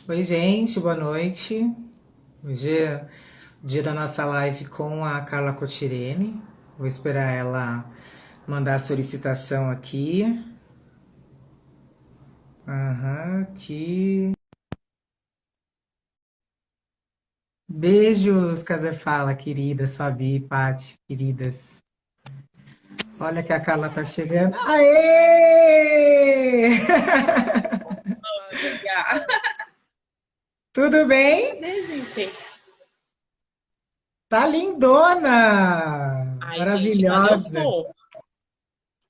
Oi, gente, boa noite. Hoje é o dia da nossa live com a Carla Cotirene. Vou esperar ela mandar a solicitação aqui. Aham, aqui. Beijos, Casefala, queridas, Fabi, Paty, queridas. Olha que a Carla tá chegando. Aê! Amiga. Tudo bem? Né, gente? Tá lindona! Ai, gente, cadê o Maravilhosa. som?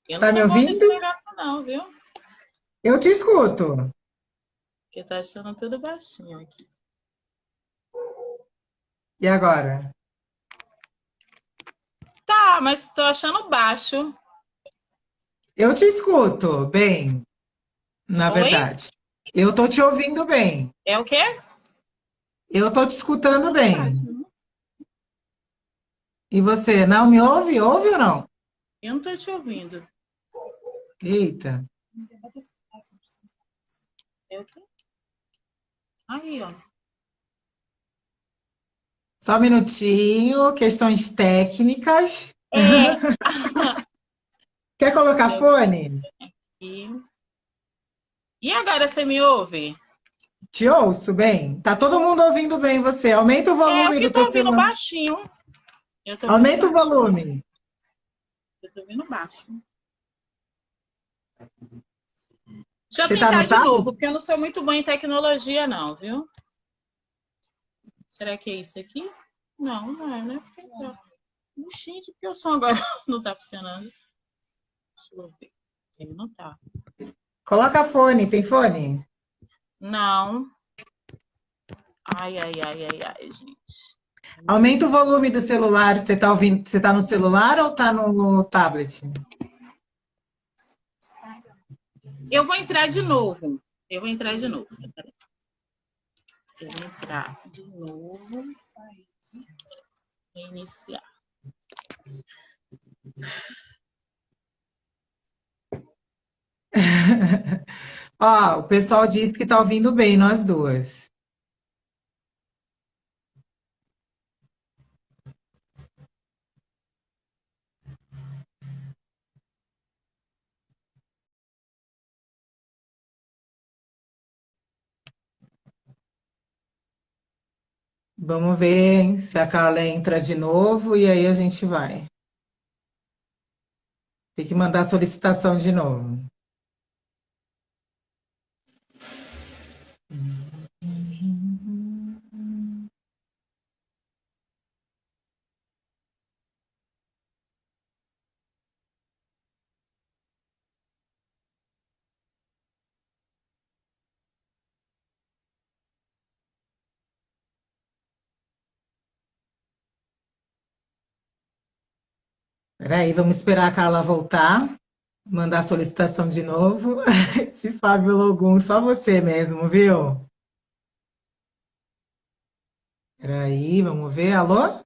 Eu não Tá me sou boa nesse ouvindo? negócio, não, viu? Eu te escuto. Porque tá achando tudo baixinho aqui. E agora? Tá, mas tô achando baixo. Eu te escuto bem, na Oi? verdade. Eu tô te ouvindo bem. É o quê? Eu tô te escutando Tudo bem. baixo, né? E você, não me ouve? Ouve ou não? Eu não tô te ouvindo. Eita. É o quê? Aí, ó. Só um minutinho, questões técnicas. É. Quer colocar Eu fone? aqui. E agora você me ouve? Te ouço bem. Tá todo mundo ouvindo bem você. Aumenta o É, eu volume que do tô teu ouvindo celular. baixinho. Eu tô ouvindo Aumenta o baixinho. volume. Eu tô ouvindo baixo. Deixa eu Você tá tentar no de tablet? novo, porque eu não sou muito boa em tecnologia, não, viu? Será que é isso aqui? Não, não é, né? Porque tá. Gente, porque o som agora não tá funcionando. Deixa eu ver. Ele não tá. Coloca fone, tem fone? Não. Ai, ai, ai, ai, ai, gente. Aumenta o volume do celular. Você tá ouvindo? Você tá no celular ou tá no tablet? Eu vou entrar de novo. Eu vou entrar de novo. Eu vou entrar de novo. Sair. Reiniciar. Ó, o pessoal disse que tá ouvindo bem, nós duas. Vamos ver se a Carla entra de novo e aí a gente vai. Tem que mandar a solicitação de novo. Peraí, vamos esperar a Carla voltar, mandar a solicitação de novo. Esse Fábio Logum, só você mesmo, viu? Peraí, vamos ver. Alô?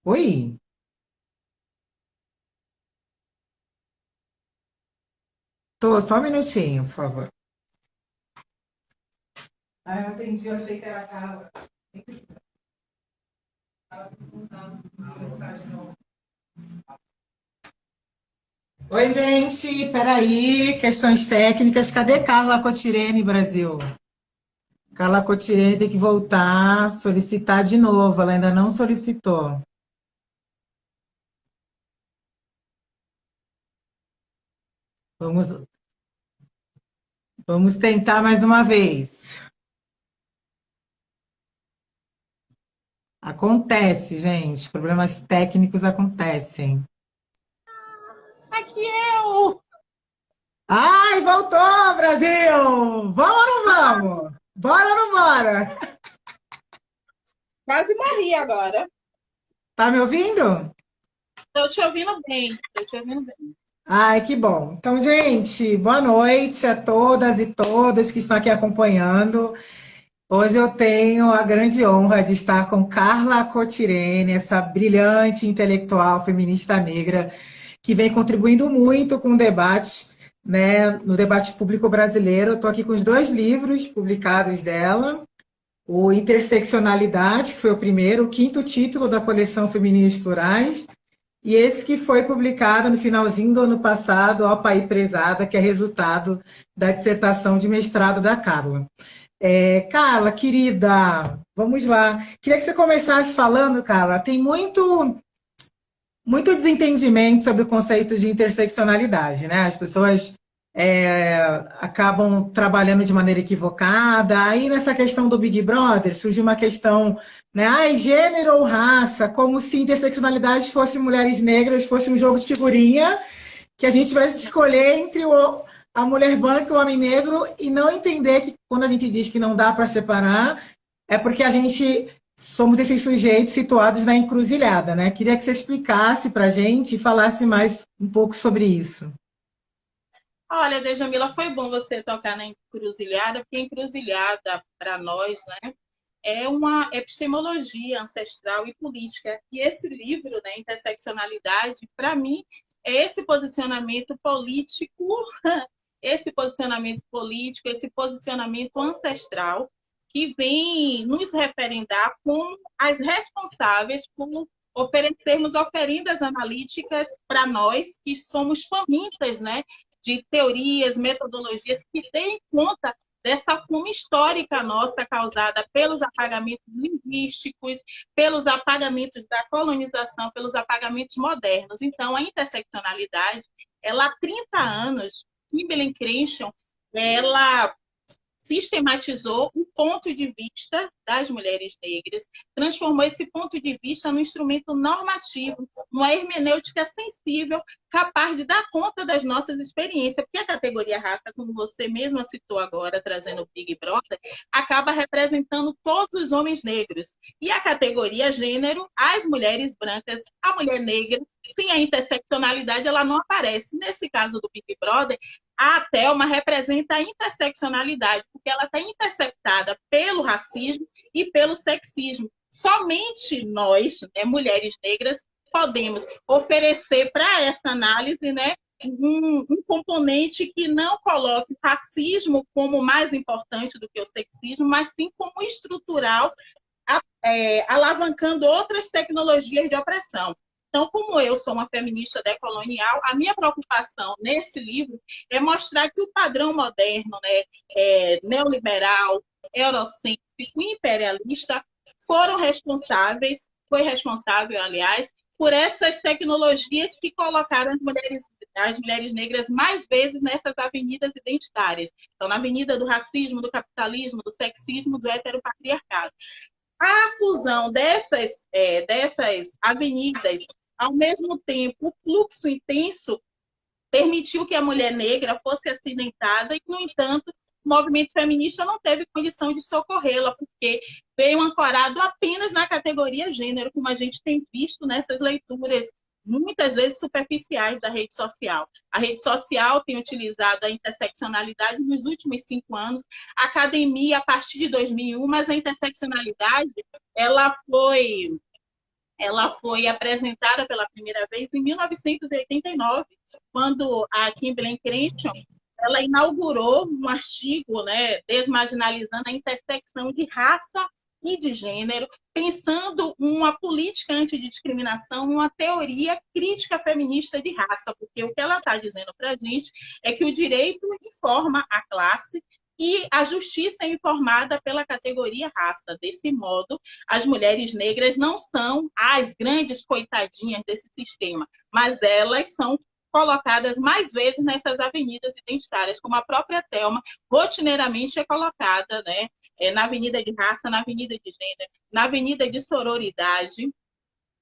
Oi? Tô, só um minutinho, por favor. Ah, eu entendi, eu achei que era a Carla. Solicitar de novo. Oi, gente, peraí, questões técnicas. Cadê Carla Cotirene, Brasil? Carla Cotirene tem que voltar, solicitar de novo, ela ainda não solicitou. Vamos, vamos tentar mais uma vez. Acontece, gente, problemas técnicos acontecem. Aqui eu! Ai, voltou, Brasil! Vamos ou não vamos? Bora ou não bora? Quase morri agora. Tá me ouvindo? Tô te ouvindo bem. Tô te ouvindo bem. Ai, que bom. Então, gente, boa noite a todas e todos que estão aqui acompanhando. Hoje eu tenho a grande honra de estar com Carla Cotirene, essa brilhante intelectual feminista negra que vem contribuindo muito com o debate né, no debate público brasileiro. Eu estou aqui com os 2 livros publicados dela, o Interseccionalidade, que foi o primeiro, o 5º título da coleção Femininas Plurais, e esse que foi publicado no finalzinho do ano passado, Ó Pai Prezada, que é resultado da dissertação de mestrado da Carla. Carla, querida, vamos lá. Queria que você começasse falando, Carla, tem muito desentendimento sobre o conceito de interseccionalidade, né? As pessoas acabam trabalhando de maneira equivocada. Aí, nessa questão do Big Brother, surge uma questão, né? Gênero ou raça, como se interseccionalidade fosse mulheres negras, fosse um jogo de figurinha, que a gente vai escolher entre a mulher branca e o homem negro, e não entender que, quando a gente diz que não dá para separar, é porque a gente somos esses sujeitos situados na encruzilhada, né? Queria que você explicasse para a gente e falasse mais um pouco sobre isso. Olha, Djamila, foi bom você tocar na encruzilhada, porque a encruzilhada, para nós, né, é uma epistemologia ancestral e política. E esse livro, né, Interseccionalidade, para mim, é esse posicionamento político, esse posicionamento ancestral, que vem nos referendar como as responsáveis por oferecermos oferendas analíticas para nós, que somos famintas, né, de teorias, metodologias que deem conta dessa fome histórica nossa causada pelos apagamentos linguísticos, pelos apagamentos da colonização, pelos apagamentos modernos. Então, a interseccionalidade, ela há 30 anos, Kimberlé Crenshaw, ela sistematizou o ponto de vista das mulheres negras, transformou esse ponto de vista num instrumento normativo, numa hermenêutica sensível, capaz de dar conta das nossas experiências, porque a categoria raça, como você mesma citou agora, trazendo o Big Brother, acaba representando todos os homens negros. E a categoria gênero, as mulheres brancas, a mulher negra, sem a interseccionalidade, ela não aparece. Nesse caso do Big Brother, a Thelma representa a interseccionalidade, porque ela está intersectada pelo racismo e pelo sexismo. Somente nós, né, mulheres negras, podemos oferecer para essa análise, né, um componente que não coloque o racismo como mais importante do que o sexismo, mas sim como estrutural, alavancando outras tecnologias de opressão. Então, como eu sou uma feminista decolonial, a minha preocupação nesse livro é mostrar que o padrão moderno, né, neoliberal, eurocêntrico e imperialista foi responsável, aliás, por essas tecnologias que colocaram as mulheres negras mais vezes nessas avenidas identitárias. Então, na avenida do racismo, do capitalismo, do sexismo, do heteropatriarcado. A fusão dessas avenidas, ao mesmo tempo, o fluxo intenso permitiu que a mulher negra fosse acidentada e, no entanto, o movimento feminista não teve condição de socorrê-la, porque veio ancorado apenas na categoria gênero, como a gente tem visto nessas leituras muitas vezes superficiais da rede social. A rede social tem utilizado a interseccionalidade nos últimos 5 anos, a academia a partir de 2001, mas a interseccionalidade ela foi apresentada pela primeira vez em 1989, quando a Kimberlé Crenshaw ela inaugurou um artigo, né, desmarginalizando a intersecção de raça e de gênero, pensando uma política antidiscriminação, uma teoria crítica feminista de raça, porque o que ela está dizendo para a gente é que o direito informa a classe e a justiça é informada pela categoria raça. Desse modo, as mulheres negras não são as grandes coitadinhas desse sistema, mas elas são colocadas mais vezes nessas avenidas identitárias, como a própria Thelma rotineiramente é colocada, né? Na avenida de raça, na avenida de gênero, na avenida de sororidade,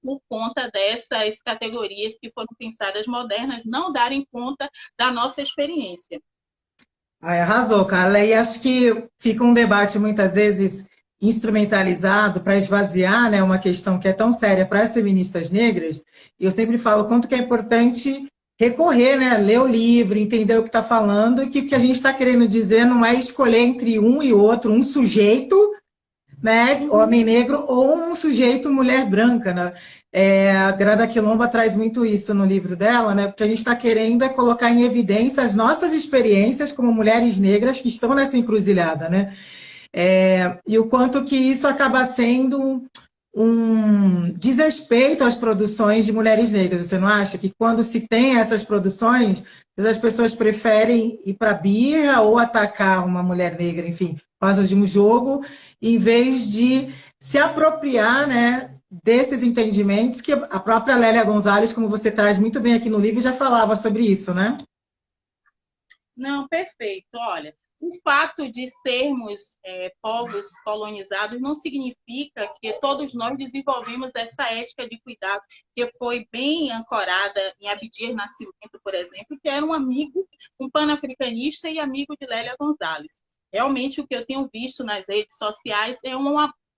por conta dessas categorias que foram pensadas modernas não darem conta da nossa experiência. Arrasou, Carla. E acho que fica um debate muitas vezes instrumentalizado para esvaziar, né, uma questão que é tão séria para as feministas negras. E eu sempre falo quanto que é importante recorrer, né, ler o livro, entender o que está falando, e que o que a gente está querendo dizer não é escolher entre um e outro, um sujeito, né, homem negro ou um sujeito mulher branca, né? A Grada Quilomba traz muito isso no livro dela, né? Porque a gente está querendo é colocar em evidência as nossas experiências como mulheres negras que estão nessa encruzilhada, né? E o quanto que isso acaba sendo um desrespeito às produções de mulheres negras. Você não acha que quando se tem essas produções, as pessoas preferem ir para a birra ou atacar uma mulher negra, enfim, por causa de um jogo, em vez de se apropriar, né, desses entendimentos que a própria Lélia Gonzalez, como você traz muito bem aqui no livro, já falava sobre isso, né? Não, perfeito. Olha, o fato de sermos povos colonizados não significa que todos nós desenvolvemos essa ética de cuidado, que foi bem ancorada em Abdias Nascimento, por exemplo, que era um amigo, um panafricanista e amigo de Lélia Gonzalez. Realmente, o que eu tenho visto nas redes sociais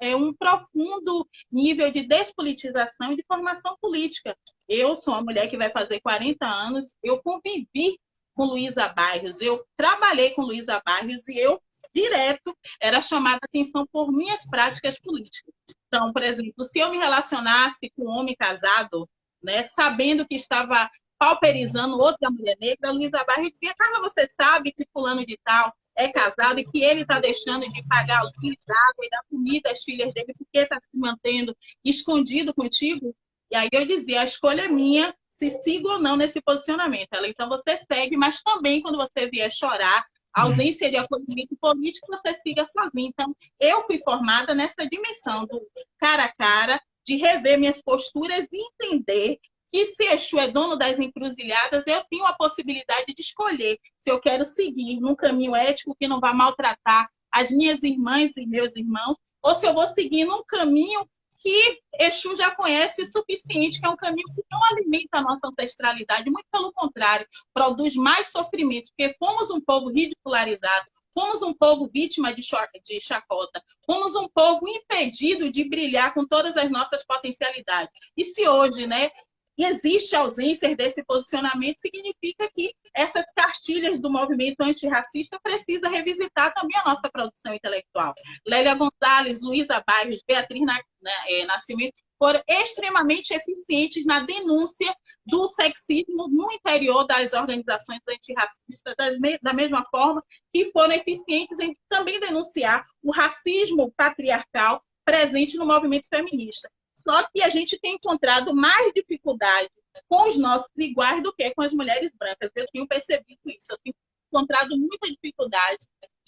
é um profundo nível de despolitização e de formação política. Eu sou uma mulher que vai fazer 40 anos, eu convivi com Luísa Bairros, eu trabalhei com Luísa Bairros e eu, direto, era chamada a atenção por minhas práticas políticas. Então, por exemplo, se eu me relacionasse com um homem casado, né, sabendo que estava pauperizando outra mulher negra, Luísa Bairros dizia: Carla, você sabe que fulano de tal é casado e que ele está deixando de pagar a luz, água e dar comida às filhas dele porque está se mantendo escondido contigo? E aí eu dizia: a escolha é minha, se sigo ou não nesse posicionamento. Ela: então você segue, mas também quando você vier chorar, a ausência de acolhimento político, você siga sozinha. Então, eu fui formada nessa dimensão do cara a cara, de rever minhas posturas e entender que se Exu é dono das encruzilhadas, eu tenho a possibilidade de escolher se eu quero seguir num caminho ético que não vai maltratar as minhas irmãs e meus irmãos, ou se eu vou seguir num caminho que Exu já conhece o suficiente, que é um caminho que não alimenta a nossa ancestralidade, muito pelo contrário, produz mais sofrimento, porque fomos um povo ridicularizado, fomos um povo vítima de chacota, fomos um povo impedido de brilhar com todas as nossas potencialidades. E se hoje, né, existe ausência desse posicionamento, significa que essas cartilhas do movimento antirracista precisa revisitar também a nossa produção intelectual. Lélia Gonzalez, Luísa Bairros, Beatriz Nascimento foram extremamente eficientes na denúncia do sexismo no interior das organizações antirracistas, da mesma forma que foram eficientes em também denunciar o racismo patriarcal presente no movimento feminista. Só que a gente tem encontrado mais dificuldade com os nossos iguais do que com as mulheres brancas. Eu tenho percebido isso. Eu tenho encontrado muita dificuldade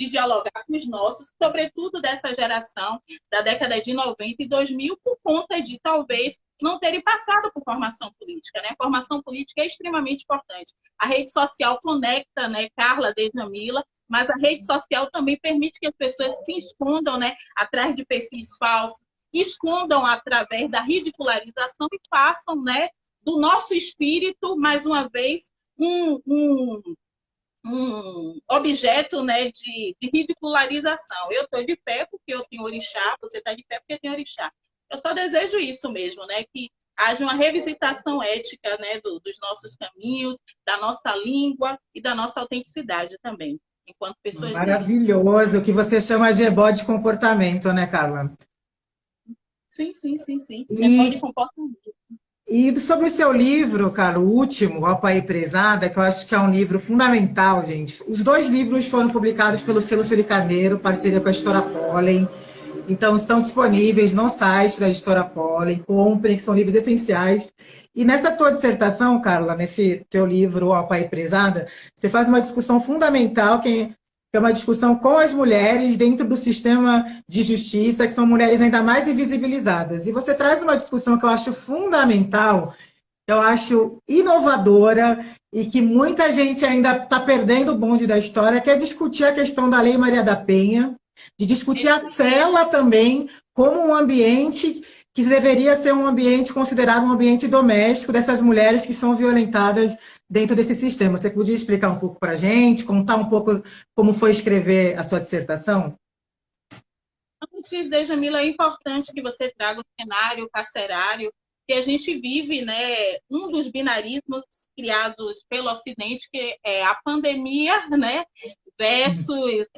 de dialogar com os nossos, sobretudo dessa geração da década de 90 e 2000, por conta de, talvez, não terem passado por formação política. Né? A formação política é extremamente importante. A rede social conecta, né, Carla, Dejamila, mas a rede social também permite que as pessoas se escondam, né, atrás de perfis falsos, escondam através da ridicularização e façam, né, do nosso espírito, mais uma vez, um objeto, né, de ridicularização. Eu estou de pé porque eu tenho orixá, você está de pé porque tem orixá. Eu só desejo isso mesmo, né, que haja uma revisitação ética, né, dos nossos caminhos, da nossa língua e da nossa autenticidade também, enquanto pessoas. Maravilhoso, o que você chama de ebó de comportamento, né, Carla? Sim. Ebó de comportamento. E sobre o seu livro, cara, o último, Ó Pai Prezada, que eu acho que é um livro fundamental, gente. Os dois livros foram publicados pelo Selo Suricaneiro, parceria com a Editora Pollen. Então, estão disponíveis no site da Editora Pollen. Comprem, que são livros essenciais. E nessa tua dissertação, Carla, nesse teu livro, Ó Pai Prezada, você faz uma discussão fundamental, que é uma discussão com as mulheres dentro do sistema de justiça, que são mulheres ainda mais invisibilizadas. E você traz uma discussão que eu acho fundamental, eu acho inovadora e que muita gente ainda está perdendo o bonde da história, que é discutir a questão da Lei Maria da Penha, de discutir a cela também como um ambiente que deveria ser um ambiente considerado um ambiente doméstico dessas mulheres que são violentadas dentro desse sistema. Você podia explicar um pouco para a gente, contar um pouco como foi escrever a sua dissertação? Antes, Dejamila, é importante que você traga o cenário carcerário que a gente vive, né, um dos binarismos criados pelo Ocidente, que é a pandemia, né, versus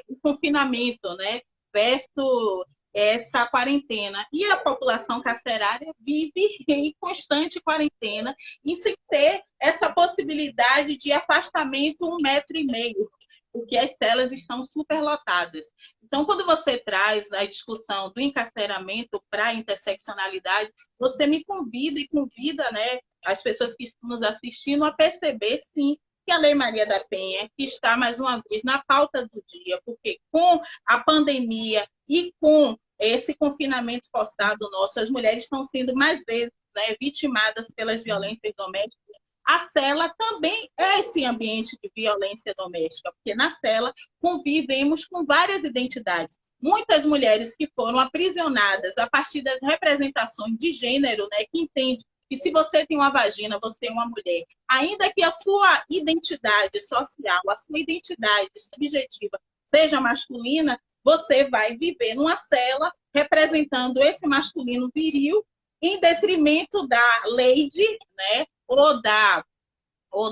o confinamento, né, versus essa quarentena. E a população carcerária vive em constante quarentena e sem ter essa possibilidade de afastamento 1,5 metro, porque as celas estão superlotadas. Então, quando você traz a discussão do encarceramento para a interseccionalidade, você me convida e convida, né, as pessoas que estão nos assistindo a perceber, sim, que a Lei Maria da Penha, que está, mais uma vez, na pauta do dia, porque com a pandemia e com esse confinamento forçado nosso, as mulheres estão sendo mais vezes, né, vitimadas pelas violências domésticas. A cela também é esse ambiente de violência doméstica, porque na cela convivemos com várias identidades. Muitas mulheres que foram aprisionadas a partir das representações de gênero, né, que entende que se você tem uma vagina, você é uma mulher, ainda que a sua identidade social, a sua identidade subjetiva seja masculina, você vai viver numa cela representando esse masculino viril em detrimento da lady, né, ou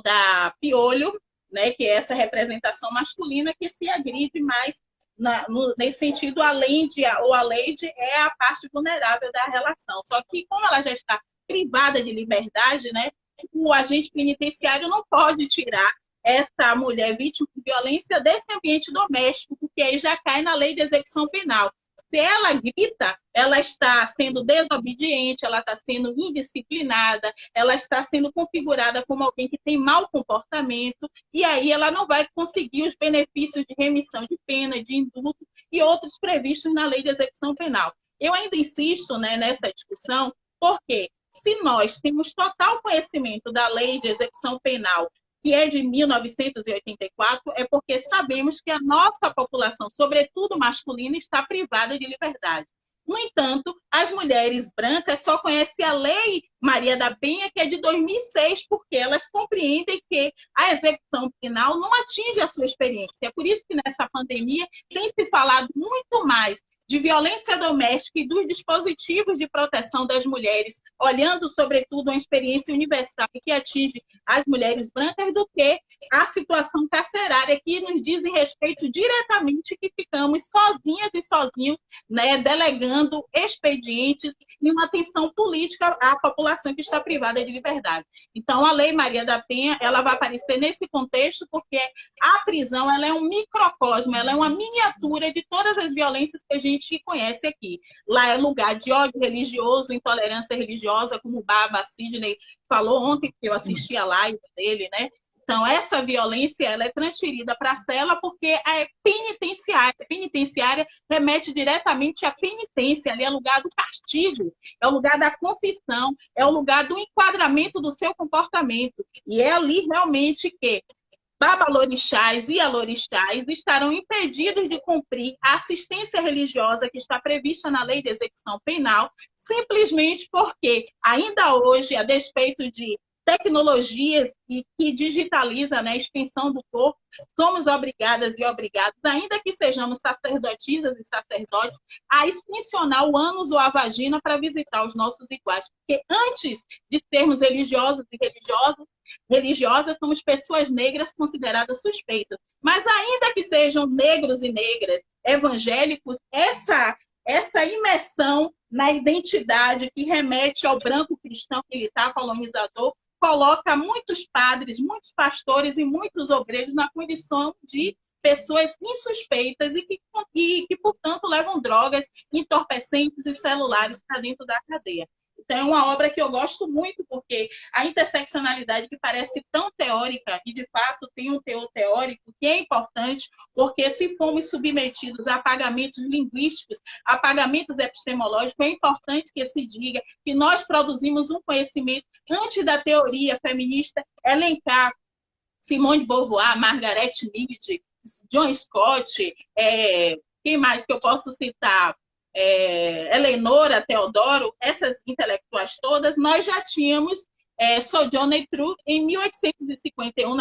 da piolho, né, que é essa representação masculina que se agride mais nesse sentido, a lady é a parte vulnerável da relação. Só que como ela já está privada de liberdade, né, o agente penitenciário não pode tirar essa mulher vítima de violência desse ambiente doméstico, porque aí já cai na lei de execução penal. Se ela grita, ela está sendo desobediente, ela está sendo indisciplinada, ela está sendo configurada como alguém que tem mau comportamento, e aí ela não vai conseguir os benefícios de remissão de pena, de indulto e outros previstos na lei de execução penal. Eu ainda insisto, né, nessa discussão, porque se nós temos total conhecimento da lei de execução penal, que é de 1984, é porque sabemos que a nossa população, sobretudo masculina, está privada de liberdade. No entanto, as mulheres brancas só conhecem a Lei Maria da Penha, que é de 2006, porque elas compreendem que a execução penal não atinge a sua experiência. É por isso que nessa pandemia tem se falado muito mais de violência doméstica e dos dispositivos de proteção das mulheres, olhando, sobretudo, uma experiência universal que atinge as mulheres brancas, do que a situação carcerária, que nos dizem respeito diretamente, que ficamos sozinhas e sozinhos, né, delegando expedientes e uma atenção política à população que está privada de liberdade. Então, a Lei Maria da Penha, ela vai aparecer nesse contexto, porque a prisão, ela é um microcosmo, ela é uma miniatura de todas as violências que a gente conhece aqui. Lá é lugar de ódio religioso, intolerância religiosa, como o Baba Sidney falou ontem, que eu assisti a live dele, né? Então, essa violência, ela é transferida para a cela porque é penitenciária. A penitenciária remete diretamente à penitência, ali é lugar do castigo, é o lugar da confissão, é o lugar do enquadramento do seu comportamento. E é ali realmente que babalorixás e alorixás estarão impedidos de cumprir a assistência religiosa que está prevista na Lei de Execução Penal, simplesmente porque, ainda hoje, a despeito de tecnologias que digitalizam, né, a expansão do corpo, somos obrigadas e obrigados, ainda que sejamos sacerdotisas e sacerdotes, a extensionar o ânus ou a vagina para visitar os nossos iguais. Porque antes de sermos religiosos e religiosas, somos pessoas negras consideradas suspeitas. Mas ainda que sejam negros e negras, evangélicos, essa imersão na identidade que remete ao branco cristão militar colonizador coloca muitos padres, muitos pastores e muitos obreiros na condição de pessoas insuspeitas e que, portanto, levam drogas, entorpecentes e celulares para dentro da cadeia. Então, é uma obra que eu gosto muito, porque a interseccionalidade, que parece tão teórica, e de fato tem um teor teórico, que é importante, porque se formos submetidos a apagamentos linguísticos, apagamentos epistemológicos, é importante que se diga que nós produzimos um conhecimento antes da teoria feminista elencar Simone de Beauvoir, Margaret Mead, John Scott, quem mais que eu posso citar? Eleonora, Teodoro, essas intelectuais todas, nós já tínhamos Sojourner Truth em 1851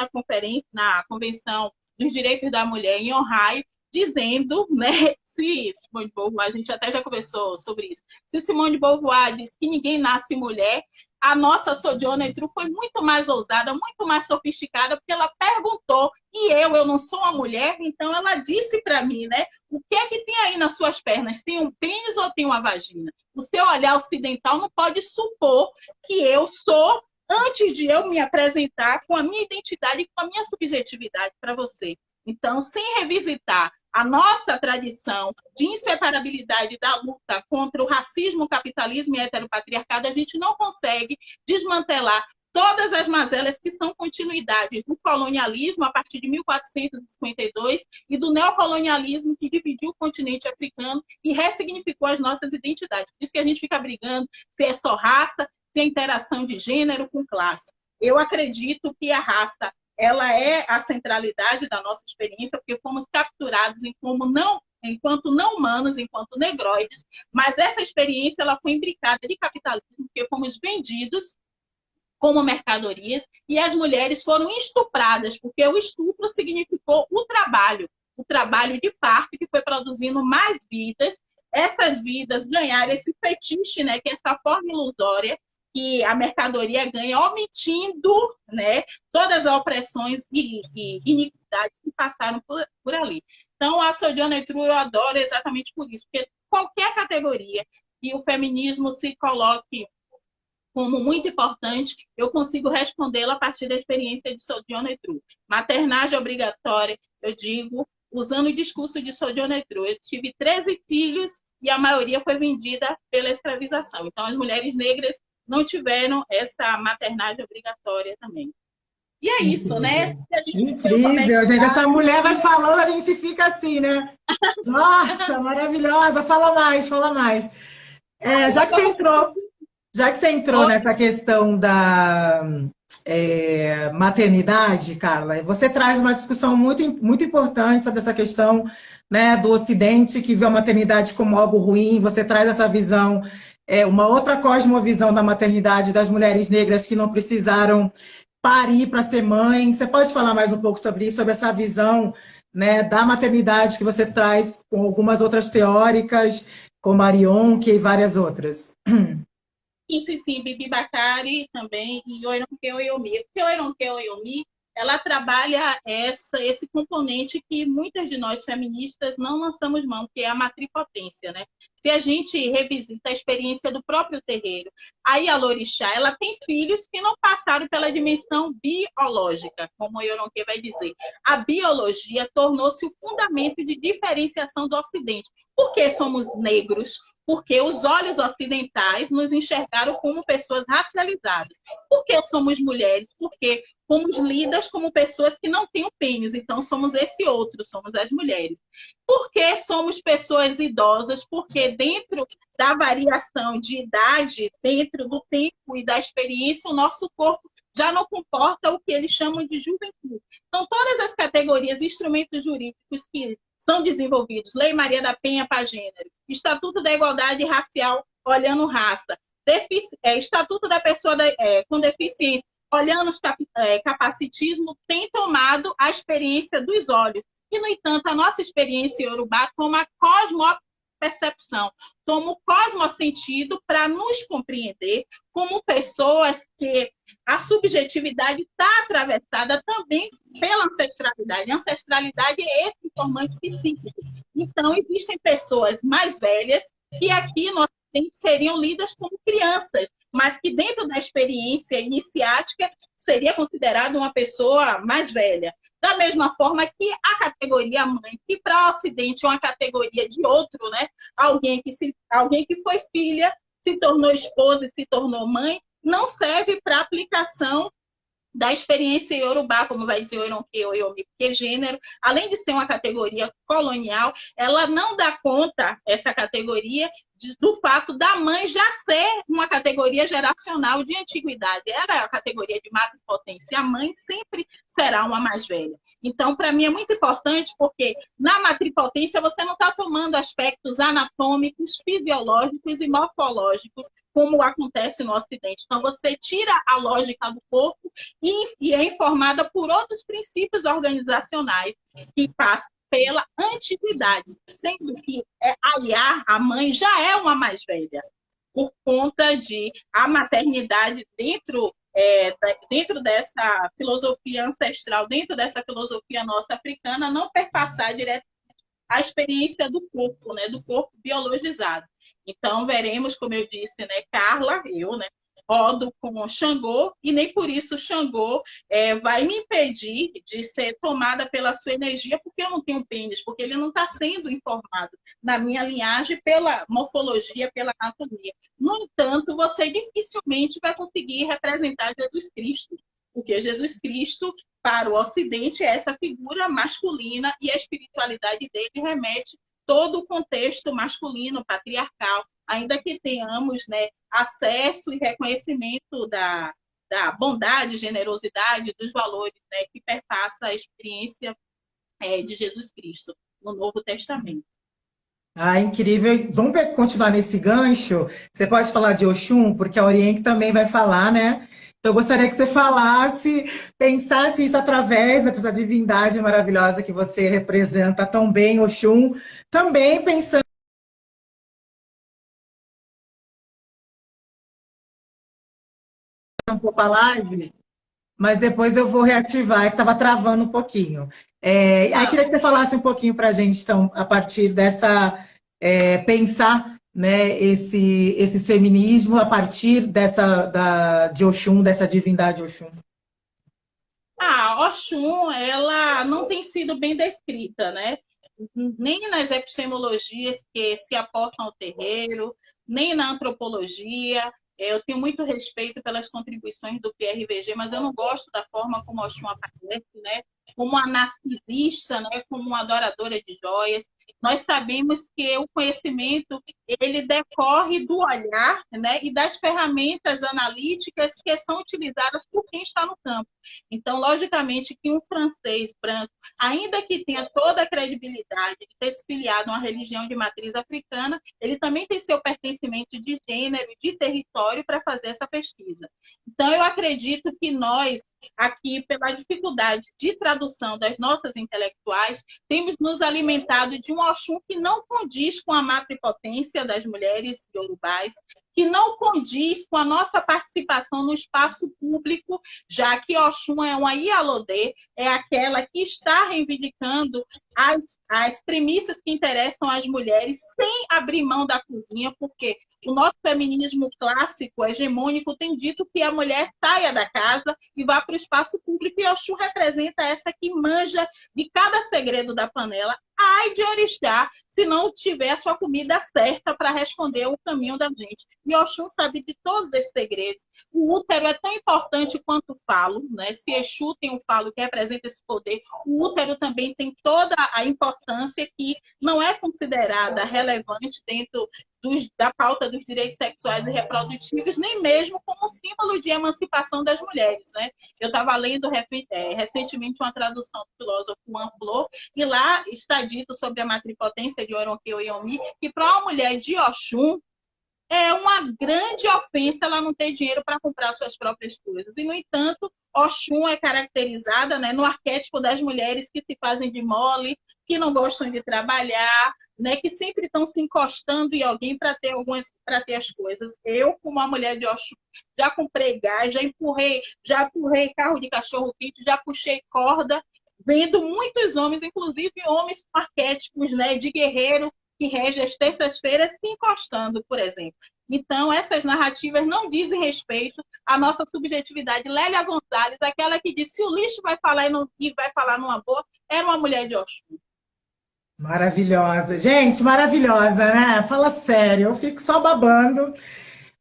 na Convenção dos Direitos da Mulher em Ohio, dizendo, né, se Simone de Beauvoir, a gente até já conversou sobre isso, se Simone de Beauvoir diz que ninguém nasce mulher, a nossa Sojourner Truth foi muito mais ousada, muito mais sofisticada, porque ela perguntou, e eu não sou uma mulher, então ela disse para mim, né, o que é que tem aí nas suas pernas? Tem um pênis ou tem uma vagina? O seu olhar ocidental não pode supor que eu sou, antes de eu me apresentar com a minha identidade e com a minha subjetividade para você. Então, sem revisitar a nossa tradição de inseparabilidade da luta contra o racismo, o capitalismo e a heteropatriarcado, a gente não consegue desmantelar todas as mazelas que são continuidades do colonialismo a partir de 1452 e do neocolonialismo que dividiu o continente africano e ressignificou as nossas identidades. Por isso que a gente fica brigando se é só raça, se é interação de gênero com classe. Eu acredito que a raça ela é a centralidade da nossa experiência, porque fomos capturados enquanto não humanos, enquanto negroides, mas essa experiência ela foi imbricada de capitalismo, porque fomos vendidos como mercadorias e as mulheres foram estupradas, porque o estupro significou o trabalho de parto que foi produzindo mais vidas, essas vidas ganharam esse fetiche, né, que é essa forma ilusória que a mercadoria ganha, omitindo, né, todas as opressões e iniquidades que passaram por ali. Então, a Sojourner Truth eu adoro exatamente por isso, porque qualquer categoria que o feminismo se coloque como muito importante, eu consigo respondê-la a partir da experiência de Sojourner Truth. Maternagem obrigatória, eu digo, usando o discurso de Sojourner Truth. Eu tive 13 filhos e a maioria foi vendida pela escravização. Então, as mulheres negras não tiveram essa maternagem obrigatória também. E é isso, né? Incrível, gente. Essa mulher vai falando, a gente fica assim, né? Nossa, maravilhosa. Fala mais, fala mais. Já que você entrou nessa questão da maternidade, Carla, você traz uma discussão muito, muito importante sobre essa questão, né, do Ocidente, que vê a maternidade como algo ruim. Você traz essa visão, uma outra cosmovisão da maternidade das mulheres negras que não precisaram parir para ser mãe. Você pode falar mais um pouco sobre isso, sobre essa visão, né, da maternidade que você traz com algumas outras teóricas, como Arionque e várias outras? Sim, Bibi Bakari também, e Oironke Oyomi. Porque Oironke Oyomi, ela trabalha esse componente que muitas de nós feministas não lançamos mão, que é a matripotência, né? Se a gente revisita a experiência do próprio terreiro, a Ialorixá, ela tem filhos que não passaram pela dimensão biológica, como o Oironke vai dizer. A biologia tornou-se o fundamento de diferenciação do Ocidente. Por que somos negros? Porque os olhos ocidentais nos enxergaram como pessoas racializadas. Por que somos mulheres? Porque fomos lidas como pessoas que não têm o pênis, então somos esse outro, somos as mulheres. Por que somos pessoas idosas? Porque dentro da variação de idade, dentro do tempo e da experiência, o nosso corpo já não comporta o que eles chamam de juventude. Então, todas as categorias e instrumentos jurídicos que são desenvolvidos, Lei Maria da Penha para gênero, Estatuto da Igualdade Racial, olhando raça, Estatuto da Pessoa com Deficiência, olhando os capacitismo, tem tomado a experiência dos olhos. E, no entanto, a nossa experiência iorubá toma a cosmopercepção, toma o cosmosentido para nos compreender como pessoas que a subjetividade está atravessada também pela ancestralidade. A ancestralidade é esse informante psíquico. Então, existem pessoas mais velhas que aqui no Ocidente seriam lidas como crianças, mas que dentro da experiência iniciática seria considerada uma pessoa mais velha. Da mesma forma que a categoria mãe, que para o Ocidente é uma categoria de outro, né? Alguém que foi filha, se tornou esposa e se tornou mãe, não serve para aplicação da experiência iorubá, como vai dizer Oironke Oyomi, porque gênero, além de ser uma categoria colonial, ela não dá conta, essa categoria, do fato da mãe já ser uma categoria geracional de antiguidade. Era a categoria de matripotência. A mãe sempre será uma mais velha. Então, para mim, é muito importante, porque na matripotência você não está tomando aspectos anatômicos, fisiológicos e morfológicos, como acontece no Ocidente. Então, você tira a lógica do corpo e é informada por outros princípios organizacionais que pela antiguidade, sendo que Aiá, a mãe, já é uma mais velha, por conta de a maternidade dentro dessa filosofia ancestral, dentro dessa filosofia nossa africana, não perpassar direto a experiência do corpo, né, do corpo biologizado. Então, veremos, como eu disse, né, Carla, eu, né, rodo com Xangô, e nem por isso Xangô vai me impedir de ser tomada pela sua energia, porque eu não tenho pênis, porque ele não está sendo informado na minha linhagem pela morfologia, pela anatomia. No entanto, você dificilmente vai conseguir representar Jesus Cristo, porque Jesus Cristo, para o Ocidente, é essa figura masculina e a espiritualidade dele remete todo o contexto masculino, patriarcal, ainda que tenhamos, né, acesso e reconhecimento da bondade, generosidade, dos valores, né, que perpassa a experiência de Jesus Cristo no Novo Testamento. Ah, incrível. Vamos continuar nesse gancho? Você pode falar de Oxum, porque a Oriente também vai falar, né? Então, eu gostaria que você falasse, pensasse isso através dessa divindade maravilhosa que você representa tão bem, Oxum, também pensando um pouco a live, mas depois eu vou reativar, que estava travando um pouquinho. Aí Não, queria que você falasse um pouquinho para a gente, então, a partir dessa, pensar, né, esse feminismo a partir de Oxum, dessa divindade Oxum. a Oxum, ela não tem sido bem descrita, né? Nem nas epistemologias que se aportam ao terreiro, nem na antropologia. Eu tenho muito respeito pelas contribuições do PRVG, mas eu não gosto da forma como Oxum aparece, né? Como uma narcisista, né? Como uma adoradora de joias. Nós sabemos que o conhecimento ele decorre do olhar, né? E das ferramentas analíticas que são utilizadas por quem está no campo. Então, logicamente, que um francês branco, ainda que tenha toda a credibilidade de ter se filiado a uma religião de matriz africana, ele também tem seu pertencimento de gênero, de território para fazer essa pesquisa. Então, eu acredito que nós, aqui, pela dificuldade de tradução das nossas intelectuais, temos nos alimentado de um Oxum que não condiz com a matripotência das mulheres iorubás, que não condiz com a nossa participação no espaço público, já que Oxum é uma Ialodê, é aquela que está reivindicando as premissas que interessam às mulheres sem abrir mão da cozinha, porque o nosso feminismo clássico, hegemônico, tem dito que a mulher saia da casa e vá para o espaço público, e Oxum representa essa que manja de cada segredo da panela. Ai de orixá, se não tiver a sua comida certa para responder o caminho da gente. E Oxum sabe de todos esses segredos. O útero é tão importante quanto o falo, né? Se Exu tem um falo que representa esse poder, o útero também tem toda a importância que não é considerada relevante dentro da pauta dos direitos sexuais e reprodutivos, nem mesmo como símbolo de emancipação das mulheres, né? Eu estava lendo recentemente uma tradução do filósofo Juan Flor, e lá está dito sobre a matripotência de Oroqueu e Omi, que para uma mulher de Oxum, é uma grande ofensa ela não ter dinheiro para comprar suas próprias coisas. E, no entanto, Oxum é caracterizada, né, no arquétipo das mulheres que se fazem de mole, que não gostam de trabalhar, né, que sempre estão se encostando em alguém para ter as coisas. Eu, como uma mulher de Oxum, já comprei gás, já empurrei carro de cachorro-quente, já puxei corda, vendo muitos homens, inclusive homens com arquétipos, né, de guerreiro, que rege as terças-feiras se encostando, por exemplo. Então, essas narrativas não dizem respeito à nossa subjetividade. Lélia Gonzalez, aquela que disse: se o lixo vai falar e vai falar numa boa, era uma mulher de Oxum. Maravilhosa. Gente, maravilhosa, né? Fala sério, eu fico só babando.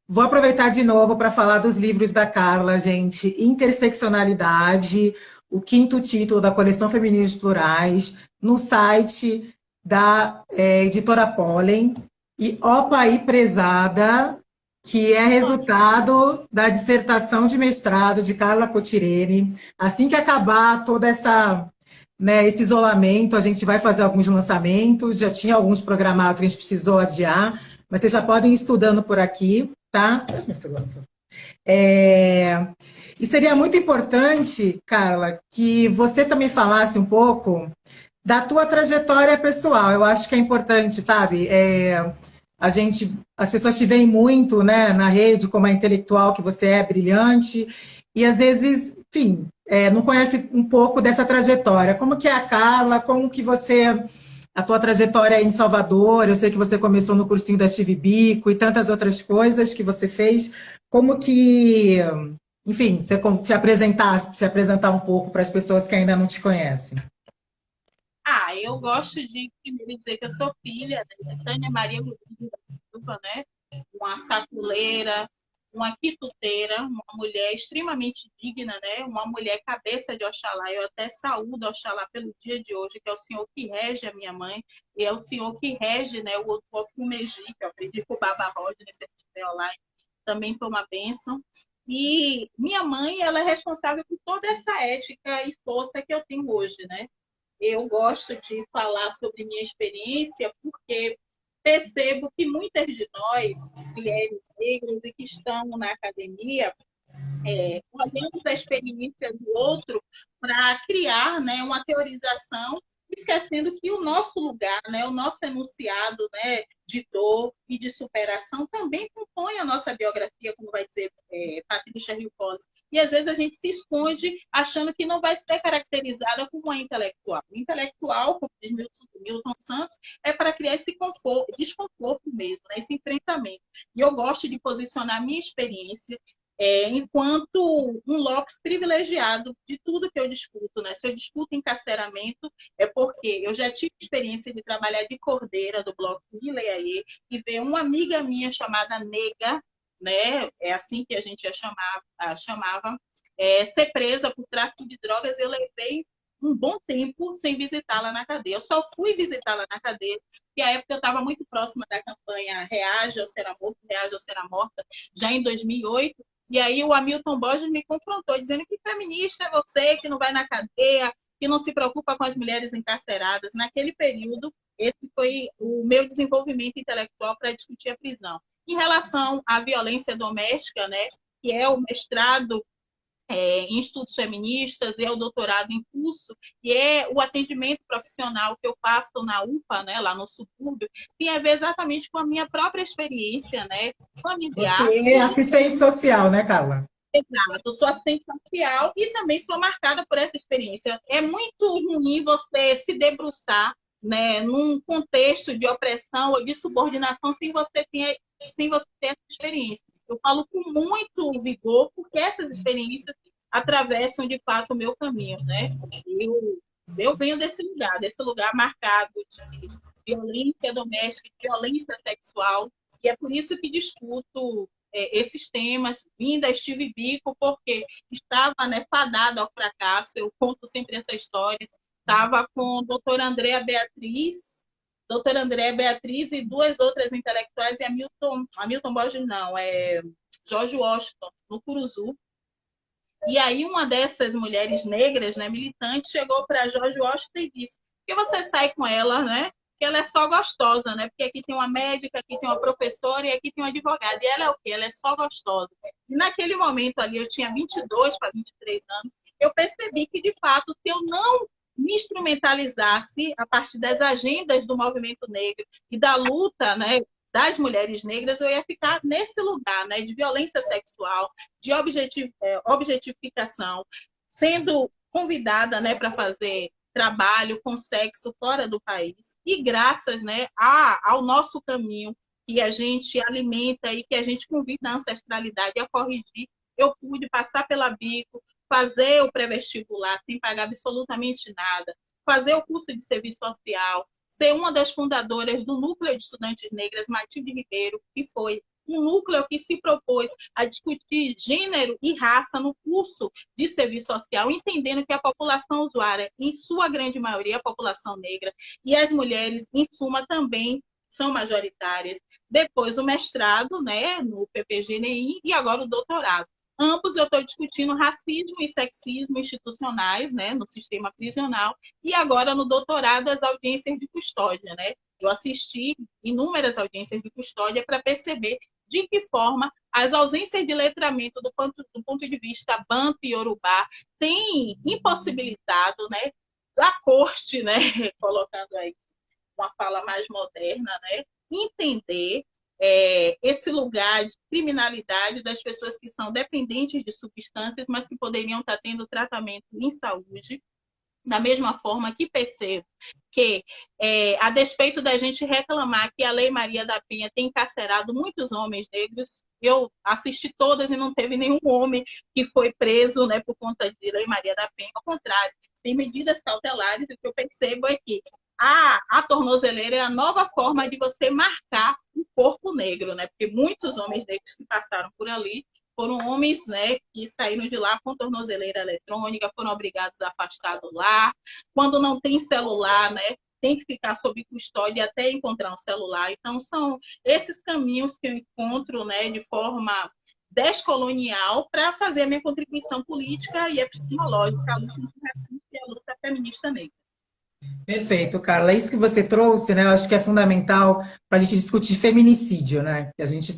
Vou aproveitar de novo para falar dos livros da Carla, gente. Interseccionalidade, o quinto título da coleção Feminismos Plurais, no site da editora Pólen, e Opa aí Prezada, que é resultado da dissertação de mestrado de Carla Cotirene. Assim que acabar toda esse isolamento, a gente vai fazer alguns lançamentos, já tinha alguns programados que a gente precisou adiar, mas vocês já podem ir estudando por aqui, tá? E seria muito importante, Carla, que você também falasse um pouco da tua trajetória pessoal. Eu acho que é importante, sabe? As pessoas te veem muito, né, na rede como a intelectual que você é, brilhante, e às vezes, enfim, não conhece um pouco dessa trajetória. Como que é a Carla? Como que a tua trajetória em Salvador? Eu sei que você começou no cursinho da Steve Bico e tantas outras coisas que você fez. Como que, enfim, você se apresentar um pouco para as pessoas que ainda não te conhecem. Eu gosto de primeiro dizer que eu sou filha de Tânia Maria Rodrigues da Silva, né? Uma saculeira, uma quituteira, uma mulher extremamente digna, né? Uma mulher cabeça de Oxalá. Eu até saúdo Oxalá pelo dia de hoje, que é o Senhor que rege a minha mãe, e é o Senhor que rege, né, o Ofumeji, que eu aprendi com o Baba Rod nesse online, também toma bênção. E minha mãe, ela é responsável por toda essa ética e força que eu tenho hoje, né? Eu gosto de falar sobre minha experiência porque percebo que muitas de nós, mulheres negras e que estão na academia, olhamos a experiência do outro para criar, né, uma teorização, esquecendo que o nosso lugar, né, o nosso enunciado, né, de dor e de superação também compõe a nossa biografia, como vai dizer Patrícia Hill Collins. E às vezes a gente se esconde achando que não vai ser caracterizada como uma intelectual. O intelectual, como diz Milton Santos, é para criar esse desconforto mesmo, né, esse enfrentamento. E eu gosto de posicionar a minha experiência enquanto um locus privilegiado de tudo que eu discuto, né? Se eu discuto encarceramento, é porque eu já tive experiência de trabalhar de cordeira do bloco Mileaê e ver uma amiga minha chamada Nega, né? É assim que a gente chamava, ser presa por tráfico de drogas. Eu levei um bom tempo sem visitá-la na cadeia. Eu só fui visitá-la na cadeia, porque a época eu estava muito próxima da campanha Reage ou Será Morto, Reage ou Será Morta, já em 2008. E aí o Hamilton Borges me confrontou, dizendo que feminista é você, que não vai na cadeia, que não se preocupa com as mulheres encarceradas. Naquele período, esse foi o meu desenvolvimento intelectual para discutir a prisão. Em relação à violência doméstica, né, que é o mestrado em estudos feministas e é o doutorado em curso, e é o atendimento profissional que eu faço na UPA, né, lá no subúrbio, tem a ver exatamente com a minha própria experiência, né, familiar. Você é assistente social, né, Carla? Exato, sou assistente social e também sou marcada por essa experiência. É muito ruim você se debruçar, né, num contexto de opressão ou de subordinação sem você ter essa experiência. Eu falo com muito vigor porque essas experiências atravessam de fato o meu caminho, né? Eu, eu venho desse lugar marcado de violência doméstica, violência sexual, e é por isso que discuto esses temas, vim da Steve Biko, porque estava, né, fadada ao fracasso, eu conto sempre essa história, estava com doutora Andréa Beatriz e duas outras intelectuais, e Hamilton Borges não, George Washington, no Curuzu. E aí uma dessas mulheres negras, né, militantes, chegou para George Washington e disse: por que você sai com ela, né? Que ela é só gostosa, né? Porque aqui tem uma médica, aqui tem uma professora e aqui tem uma advogada. E ela é o quê? Ela é só gostosa. E naquele momento ali, eu tinha 22 para 23 anos, eu percebi que, de fato, se eu não me instrumentalizasse a partir das agendas do movimento negro e da luta, né, das mulheres negras, eu ia ficar nesse lugar, né, de violência sexual, de objetificação, sendo convidada, né, para fazer trabalho com sexo fora do país. E graças, né, ao nosso caminho que a gente alimenta e que a gente convida a ancestralidade a corrigir, eu pude passar pela Bico, fazer o pré-vestibular sem pagar absolutamente nada, fazer o curso de serviço social, ser uma das fundadoras do Núcleo de Estudantes Negras, Matilde Ribeiro, que foi um núcleo que se propôs a discutir gênero e raça no curso de serviço social, entendendo que a população usuária, em sua grande maioria, é a população negra, e as mulheres, em suma, também são majoritárias. Depois o mestrado, né, no PPGNI, e agora o doutorado. Ambos eu estou discutindo racismo e sexismo institucionais, né, no sistema prisional, e agora no doutorado as audiências de custódia, né? Eu assisti inúmeras audiências de custódia para perceber de que forma as ausências de letramento do ponto de vista banto e yorubá têm impossibilitado, né, da corte, né, colocando aí uma fala mais moderna, né, entender esse lugar de criminalidade das pessoas que são dependentes de substâncias, mas que poderiam estar tendo tratamento em saúde. Da mesma forma que percebo que, a despeito da gente reclamar que a Lei Maria da Penha tem encarcerado muitos homens negros, eu assisti todas e não teve nenhum homem que foi preso, né, por conta de Lei Maria da Penha. Ao contrário, tem medidas cautelares e o que eu percebo é que a tornozeleira é a nova forma de você marcar o corpo negro, né? Porque muitos homens negros que passaram por ali foram homens, né, que saíram de lá com tornozeleira eletrônica, foram obrigados a afastar do lar. Quando não tem celular, né, tem que ficar sob custódia até encontrar um celular. Então, são esses caminhos que eu encontro, né, de forma descolonial para fazer a minha contribuição política e epistemológica à luta antirracista e à luta feminista negra. Perfeito, Carla. Isso que você trouxe, né? Eu acho que é fundamental para a gente discutir feminicídio, né? A gente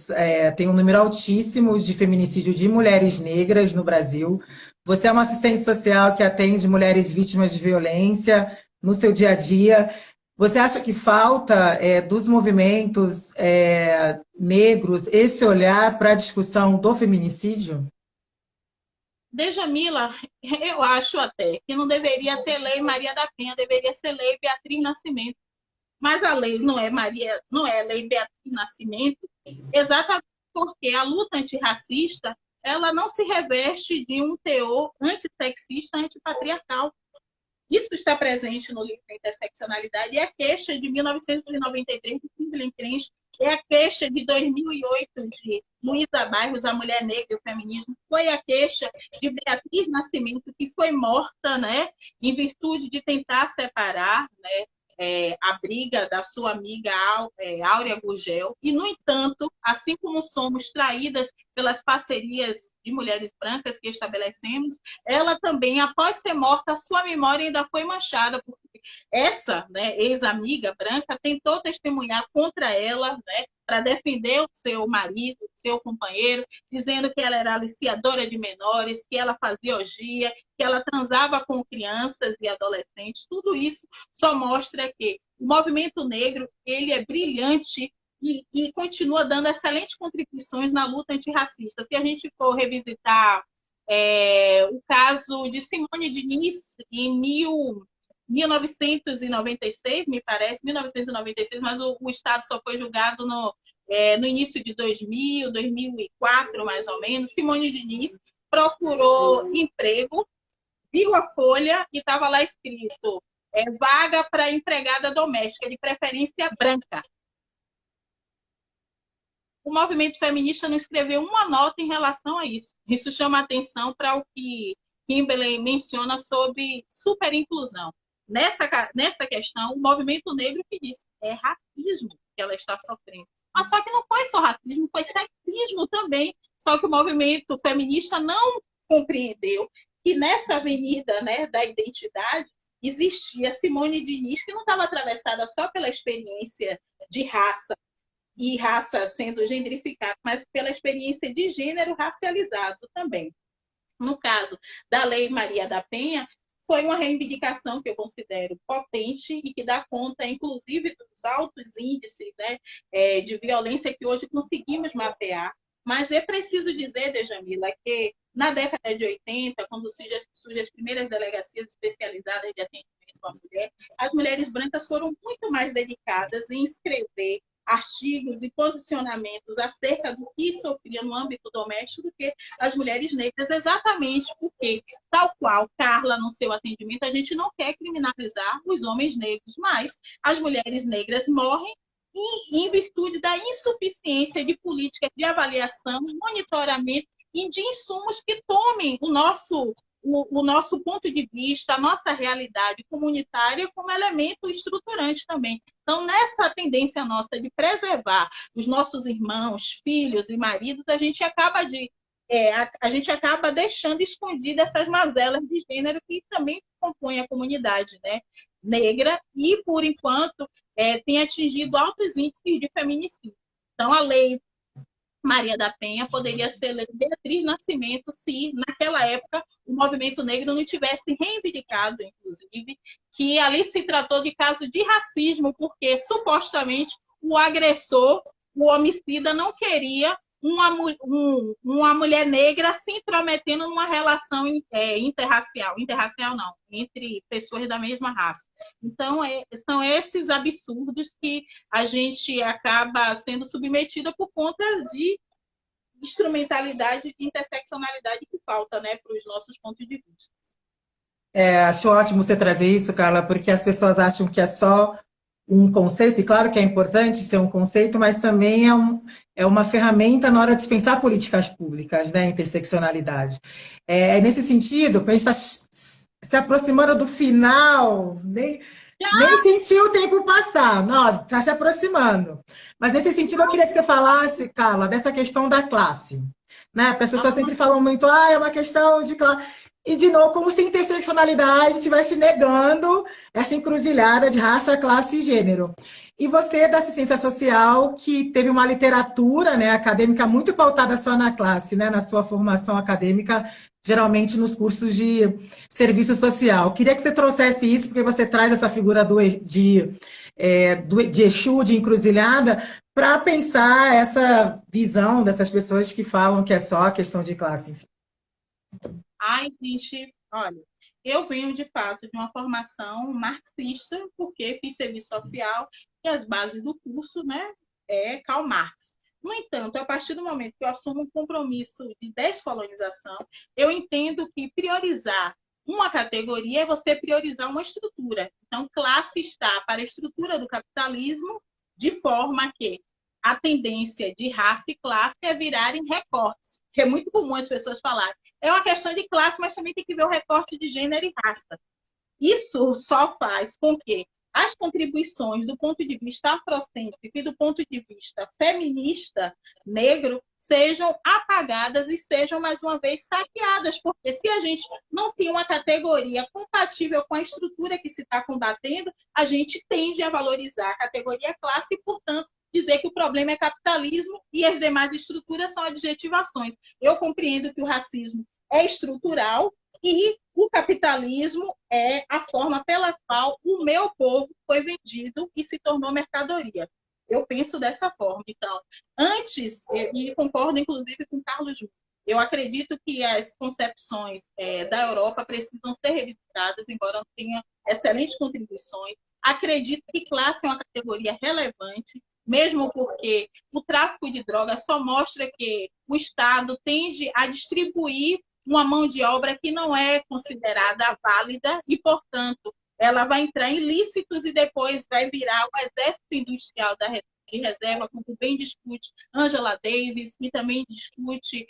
tem um número altíssimo de feminicídio de mulheres negras no Brasil. Você é uma assistente social que atende mulheres vítimas de violência no seu dia a dia. Você acha que falta dos movimentos negros esse olhar para a discussão do feminicídio? Djamila, eu acho até que não deveria ter lei Maria da Penha, deveria ser lei Beatriz Nascimento. Mas a lei não é lei Beatriz Nascimento, exatamente porque a luta antirracista ela não se reveste de um teor antissexista, antipatriarcal. Isso está presente no livro Interseccionalidade e a queixa de 1993 de Kimberly Crenshaw, é a queixa de 2008 de Luísa Bairros, a mulher negra e o feminismo, foi a queixa de Beatriz Nascimento, que foi morta, né, em virtude de tentar separar, né, a briga da sua amiga Áurea Gurgel. E, no entanto, assim como somos traídas pelas parcerias de mulheres brancas que estabelecemos, ela também, após ser morta, a sua memória ainda foi manchada, porque essa, né, ex-amiga branca tentou testemunhar contra ela, né, para defender o seu marido, o seu companheiro, dizendo que ela era aliciadora de menores, que ela fazia orgia, que ela transava com crianças e adolescentes. Tudo isso só mostra que o movimento negro ele é brilhante e continua dando excelentes contribuições na luta antirracista. Se a gente for revisitar o caso de Simone Diniz em 1996, me parece, 1996, mas o Estado só foi julgado no início de 2000, 2004, mais ou menos. Simone Diniz procurou emprego, viu a folha e estava lá escrito vaga para empregada doméstica, de preferência branca. O movimento feminista não escreveu uma nota em relação a isso. Isso chama atenção para o que Kimberly menciona sobre superinclusão. Nessa questão, o movimento negro que disse é racismo que ela está sofrendo. Mas só que não foi só racismo, foi sexismo também. Só que o movimento feminista não compreendeu que nessa avenida, né, da identidade existia Simone Diniz, que não estava atravessada só pela experiência de raça, e raça sendo genderificada, mas pela experiência de gênero racializado também. No caso da Lei Maria da Penha, foi uma reivindicação que eu considero potente e que dá conta, inclusive, dos altos índices, né, de violência que hoje conseguimos mapear. Mas é preciso dizer, Djamila, que na década de 80, quando surgem as primeiras delegacias especializadas de atendimento à mulher, as mulheres brancas foram muito mais dedicadas em escrever artigos e posicionamentos acerca do que sofria no âmbito doméstico do que as mulheres negras, exatamente porque, tal qual Carla no seu atendimento, a gente não quer criminalizar os homens negros, mas as mulheres negras morrem em virtude da insuficiência de políticas de avaliação, monitoramento e de insumos que tomem o nosso ponto de vista, a nossa realidade comunitária como elemento estruturante também. Então, nessa tendência nossa de preservar os nossos irmãos, filhos e maridos, a gente acaba deixando escondidas essas mazelas de gênero que também compõem a comunidade, né, negra e, por enquanto, tem atingido altos índices de feminicídio. Então, a lei Maria da Penha poderia ser Beatriz Nascimento se, naquela época, o movimento negro não tivesse reivindicado, inclusive, que ali se tratou de caso de racismo, porque supostamente o agressor, o homicida, não queria uma mulher negra se intrometendo numa relação interracial não, entre pessoas da mesma raça. Então, são esses absurdos que a gente acaba sendo submetida por conta de instrumentalidade e interseccionalidade que falta, né, para os nossos pontos de vista. Acho ótimo você trazer isso, Carla, porque as pessoas acham que é só um conceito, e claro que é importante ser um conceito, mas também é uma ferramenta na hora de pensar políticas públicas, né, interseccionalidade. Nesse sentido, quando a gente está se aproximando do final, nem senti o tempo passar, não, está se aproximando. Mas nesse sentido, eu queria que você falasse, Carla, dessa questão da classe, né, porque as pessoas sempre falam muito, é uma questão de classe. E, de novo, como se a interseccionalidade estivesse negando essa encruzilhada de raça, classe e gênero. E você, é da assistência social, que teve uma literatura, né, acadêmica muito pautada só na classe, né, na sua formação acadêmica, geralmente nos cursos de serviço social. Queria que você trouxesse isso, porque você traz essa figura de Exu, de encruzilhada, para pensar essa visão dessas pessoas que falam que é só a questão de classe, enfim. Ai, gente, olha, eu venho de fato de uma formação marxista, porque fiz serviço social e as bases do curso, né, é Karl Marx. No entanto, a partir do momento que eu assumo um compromisso de descolonização, eu entendo que priorizar uma categoria é você priorizar uma estrutura. Então, classe está para a estrutura do capitalismo, de forma que a tendência de raça e classe é virarem recortes, que é muito comum as pessoas falarem. É uma questão de classe, mas também tem que ver o recorte de gênero e raça. Isso só faz com que as contribuições do ponto de vista afrocêntrico e do ponto de vista feminista negro sejam apagadas e sejam, mais uma vez, saqueadas, porque se a gente não tem uma categoria compatível com a estrutura que se está combatendo, a gente tende a valorizar a categoria classe e, portanto, dizer que o problema é capitalismo e as demais estruturas são adjetivações. Eu compreendo que o racismo é estrutural e o capitalismo é a forma pela qual o meu povo foi vendido e se tornou mercadoria. Eu penso dessa forma. Então, antes, e concordo inclusive com Carlos Júnior, eu acredito que as concepções da Europa precisam ser revisitadas, embora não tenha excelentes contribuições. Acredito que classe é uma categoria relevante, mesmo porque o tráfico de drogas só mostra que o Estado tende a distribuir uma mão de obra que não é considerada válida e, portanto, ela vai entrar em ilícitos e depois vai virar o exército industrial de reserva, como bem discute Angela Davis, e também discute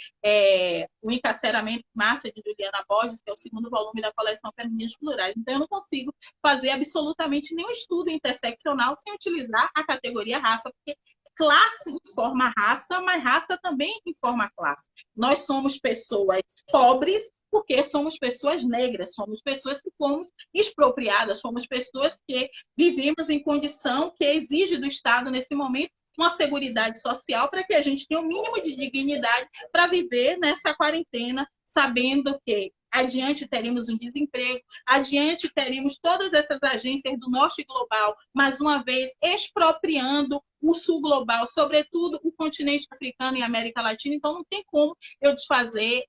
o encarceramento em massa de Juliana Borges, que é o segundo volume da coleção Feminismos Plurais. Então, eu não consigo fazer absolutamente nenhum estudo interseccional sem utilizar a categoria raça, porque classe informa raça, mas raça também informa classe. Nós somos pessoas pobres porque somos pessoas negras, somos pessoas que fomos expropriadas, somos pessoas que vivemos em condição que exige do Estado, nesse momento, uma seguridade social para que a gente tenha o mínimo de dignidade para viver nessa quarentena, sabendo que adiante teremos um desemprego, adiante teremos todas essas agências do norte global, mais uma vez expropriando o sul global, sobretudo o continente africano e América Latina. Então, não tem como eu desfazer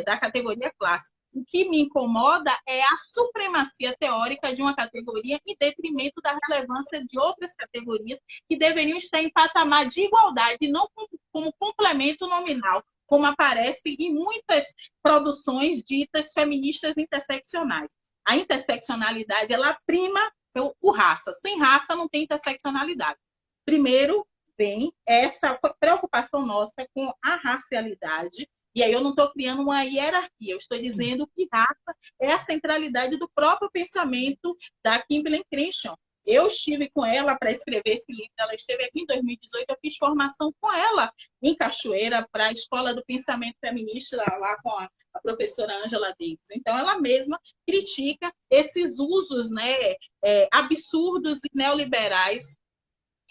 da categoria classe. O que me incomoda é a supremacia teórica de uma categoria em detrimento da relevância de outras categorias que deveriam estar em patamar de igualdade, e não como complemento nominal, como aparece em muitas produções ditas feministas interseccionais. A interseccionalidade, ela prima o raça. Sem raça não tem interseccionalidade. Primeiro vem essa preocupação nossa com a racialidade, e aí eu não estou criando uma hierarquia, eu estou dizendo que raça é a centralidade do próprio pensamento da Kimberlé Crenshaw. Eu estive com ela para escrever esse livro, ela esteve aqui em 2018, eu fiz formação com ela em Cachoeira para a Escola do Pensamento Feminista, lá com a professora Angela Davis. Então, ela mesma critica esses usos, né, absurdos e neoliberais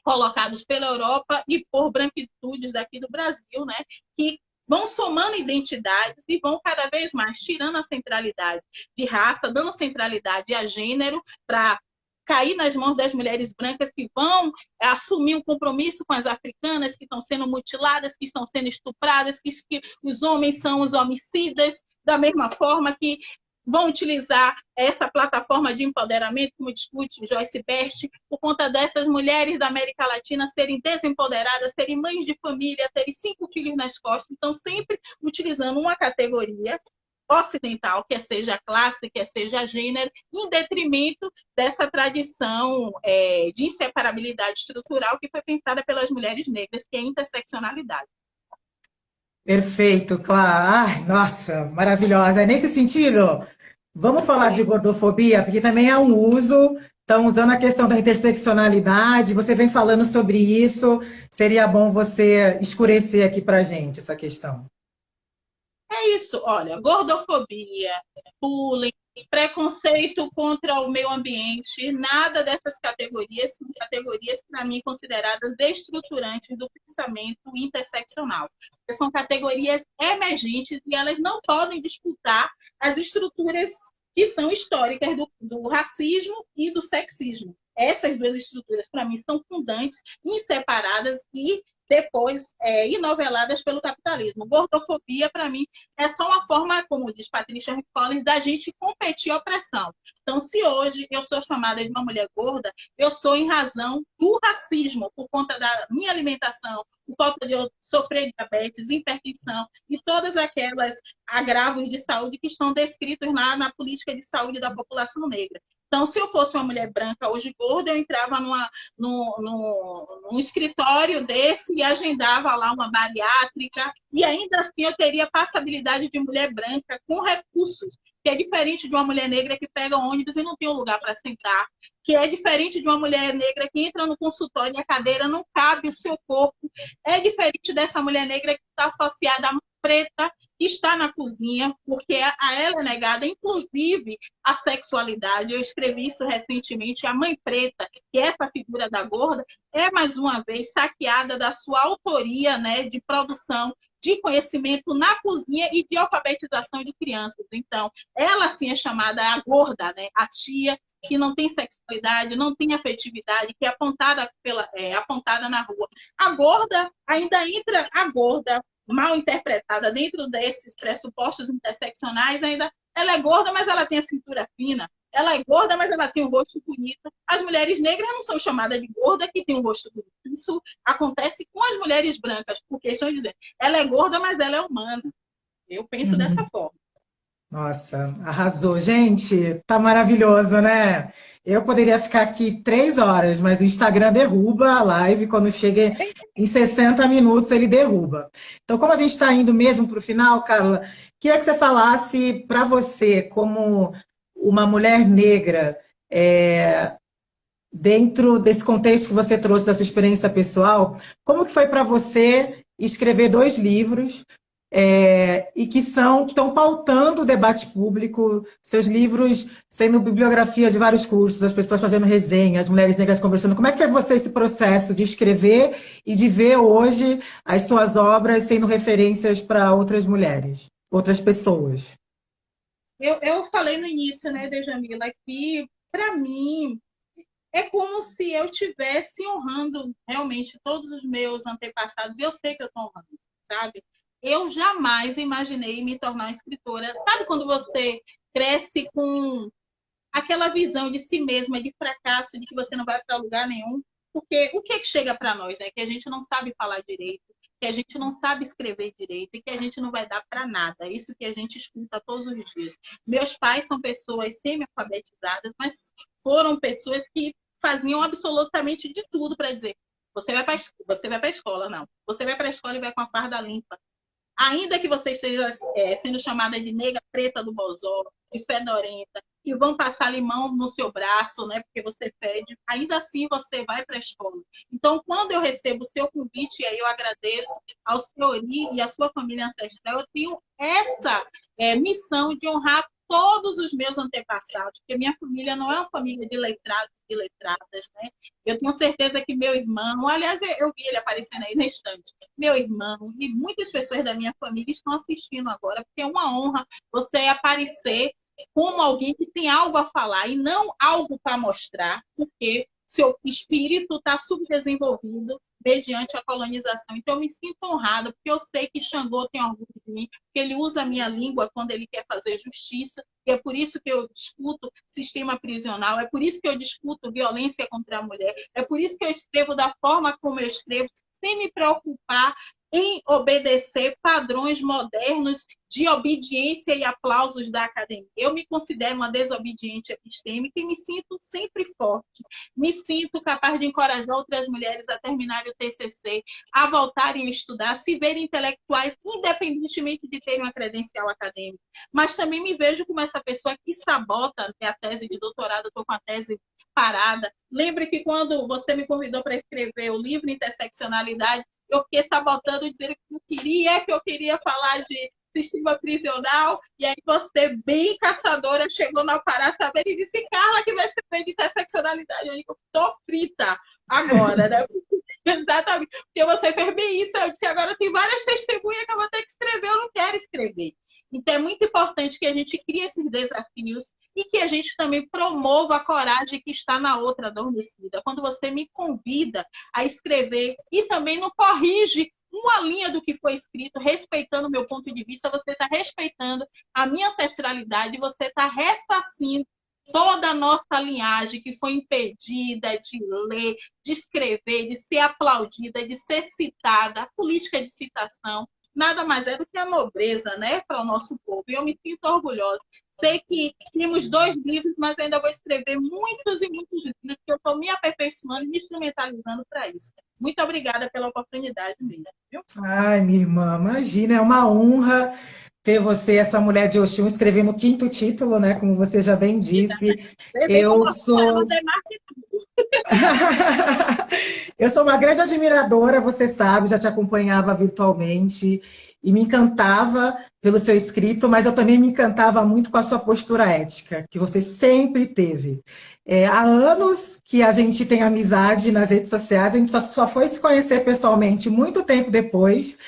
colocados pela Europa e por branquitudes daqui do Brasil, né? Que vão somando identidades e vão cada vez mais tirando a centralidade de raça, dando centralidade a gênero para cair nas mãos das mulheres brancas que vão assumir um compromisso com as africanas que estão sendo mutiladas, que estão sendo estupradas, que os homens são os homicidas, da mesma forma que vão utilizar essa plataforma de empoderamento, como discute Joyce Best, por conta dessas mulheres da América Latina serem desempoderadas, serem mães de família, terem 5 filhos nas costas, então sempre utilizando uma categoria ocidental, quer seja classe, quer seja gênero, em detrimento dessa tradição de inseparabilidade estrutural que foi pensada pelas mulheres negras, que é a interseccionalidade. Perfeito, claro. Ai, nossa, maravilhosa. É nesse sentido, vamos falar de gordofobia, porque também é um uso, estão usando a questão da interseccionalidade, você vem falando sobre isso, seria bom você escurecer aqui para a gente essa questão. É isso, olha, gordofobia, bullying, preconceito contra o meio ambiente, nada dessas categorias são categorias, para mim, consideradas estruturantes do pensamento interseccional. São categorias emergentes e elas não podem disputar as estruturas que são históricas do racismo e do sexismo. Essas duas estruturas, para mim, são fundantes, inseparadas e depois enoveladas pelo capitalismo. Gordofobia, para mim, é só uma forma, como diz Patricia Collins, da gente competir a opressão. Então, se hoje eu sou chamada de uma mulher gorda, eu sou em razão do racismo, por conta da minha alimentação, por falta de eu sofrer diabetes, hipertensão e todas aquelas agravos de saúde que estão descritos lá na política de saúde da população negra. Então, se eu fosse uma mulher branca hoje gorda, eu entrava num escritório desse e agendava lá uma bariátrica, e ainda assim eu teria passabilidade de mulher branca com recursos, que é diferente de uma mulher negra que pega ônibus e não tem um lugar para sentar, que é diferente de uma mulher negra que entra no consultório e a cadeira não cabe o seu corpo, é diferente dessa mulher negra que está associada à preta que está na cozinha, porque a ela é negada, inclusive, a sexualidade. Eu escrevi isso recentemente. A mãe preta, que é essa figura da gorda, é, mais uma vez, saqueada da sua autoria, né, de produção de conhecimento na cozinha e de alfabetização de crianças. Então, ela, sim, é chamada a gorda, né, a tia, que não tem sexualidade, não tem afetividade, que é apontada na rua. A gorda, ainda entra a gorda, mal interpretada dentro desses pressupostos interseccionais, ainda ela é gorda, mas ela tem a cintura fina. Ela é gorda, mas ela tem um rosto bonito. As mulheres negras não são chamadas de gorda que tem um rosto bonito. Isso acontece com as mulheres brancas, porque estão dizendo, ela é gorda, mas ela é humana. Eu penso dessa forma. Nossa, arrasou. Gente, tá maravilhoso, né? Eu poderia ficar aqui 3 horas, mas o Instagram derruba a live. Quando chega em 60 minutos, ele derruba. Então, como a gente está indo mesmo para o final, Carla, queria que você falasse para você, como uma mulher negra, dentro desse contexto que você trouxe da sua experiência pessoal, como que foi para você escrever 2 livros e que estão pautando o debate público, seus livros sendo bibliografia de vários cursos, as pessoas fazendo resenha, as mulheres negras conversando. Como é que foi você esse processo de escrever e de ver hoje as suas obras sendo referências para outras mulheres, outras pessoas? Eu falei no início, né, Djamila, que para mim é como se eu estivesse honrando realmente todos os meus antepassados, e eu sei que eu estou honrando, sabe? Eu jamais imaginei me tornar uma escritora. Sabe quando você cresce com aquela visão de si mesma, de fracasso, de que você não vai para lugar nenhum? Porque o que chega para nós, né? Que a gente não sabe falar direito, que a gente não sabe escrever direito e que a gente não vai dar para nada. Isso que a gente escuta todos os dias. Meus pais são pessoas semi-alfabetizadas, mas foram pessoas que faziam absolutamente de tudo para dizer: você vai para a escola, não. Você vai para a escola e vai com a farda limpa. Ainda que você esteja sendo chamada de negra preta do bozó, de fedorenta, e vão passar limão no seu braço, né, porque você fede, ainda assim você vai para a escola. Então, quando eu recebo o seu convite, aí eu agradeço ao senhor e à sua família ancestral, eu tenho essa missão de honrar todos os meus antepassados, porque minha família não é uma família de letrados e letradas, né? Eu tenho certeza que meu irmão, aliás, eu vi ele aparecendo aí na estante, meu irmão e muitas pessoas da minha família estão assistindo agora, porque é uma honra você aparecer como alguém que tem algo a falar e não algo para mostrar, porque seu espírito está subdesenvolvido mediante a colonização. Então, eu me sinto honrada, porque eu sei que Xangô tem orgulho de mim, que ele usa a minha língua quando ele quer fazer justiça, e é por isso que eu discuto sistema prisional, é por isso que eu discuto violência contra a mulher, é por isso que eu escrevo da forma como eu escrevo, sem me preocupar em obedecer padrões modernos de obediência e aplausos da academia. Eu me considero uma desobediente epistêmica e me sinto sempre forte. Me sinto capaz de encorajar outras mulheres a terminarem o TCC, a voltarem a estudar, se verem intelectuais, independentemente de terem uma credencial acadêmica. Mas também me vejo como essa pessoa que sabota a tese de doutorado, estou com a tese parada. Lembre que quando você me convidou para escrever o livro Interseccionalidade, eu fiquei sabotando, dizendo que eu queria falar de sistema prisional, e aí você, bem caçadora, chegou na Pará Saber e disse, Carla, que vai escrever de interseccionalidade. Eu estou frita agora, né? Exatamente, porque você fez bem isso. Eu disse, agora tem várias testemunhas que eu vou ter que escrever, eu não quero escrever. Então, é muito importante que a gente crie esses desafios e que a gente também promova a coragem que está na outra adormecida. Quando você me convida a escrever e também não corrige uma linha do que foi escrito, respeitando o meu ponto de vista, você está respeitando a minha ancestralidade, você está ressarcindo toda a nossa linhagem que foi impedida de ler, de escrever, de ser aplaudida, de ser citada. A política de citação nada mais é do que a nobreza, né, para o nosso povo. E eu me sinto orgulhosa. Sei que temos 2 livros, mas ainda vou escrever muitos e muitos livros, que eu estou me aperfeiçoando e me instrumentalizando para isso. Muito obrigada pela oportunidade mesmo. Viu? Ai, minha irmã, imagina, é uma honra ter você, essa mulher de Oxum, escrevendo o 5º título, né? Como você já bem disse. Levei Eu como sou eu sou uma grande admiradora, você sabe, já te acompanhava virtualmente e me encantava pelo seu escrito, mas eu também me encantava muito com a sua postura ética, que você sempre teve. Há anos que a gente tem amizade nas redes sociais, a gente só foi se conhecer pessoalmente muito tempo depois,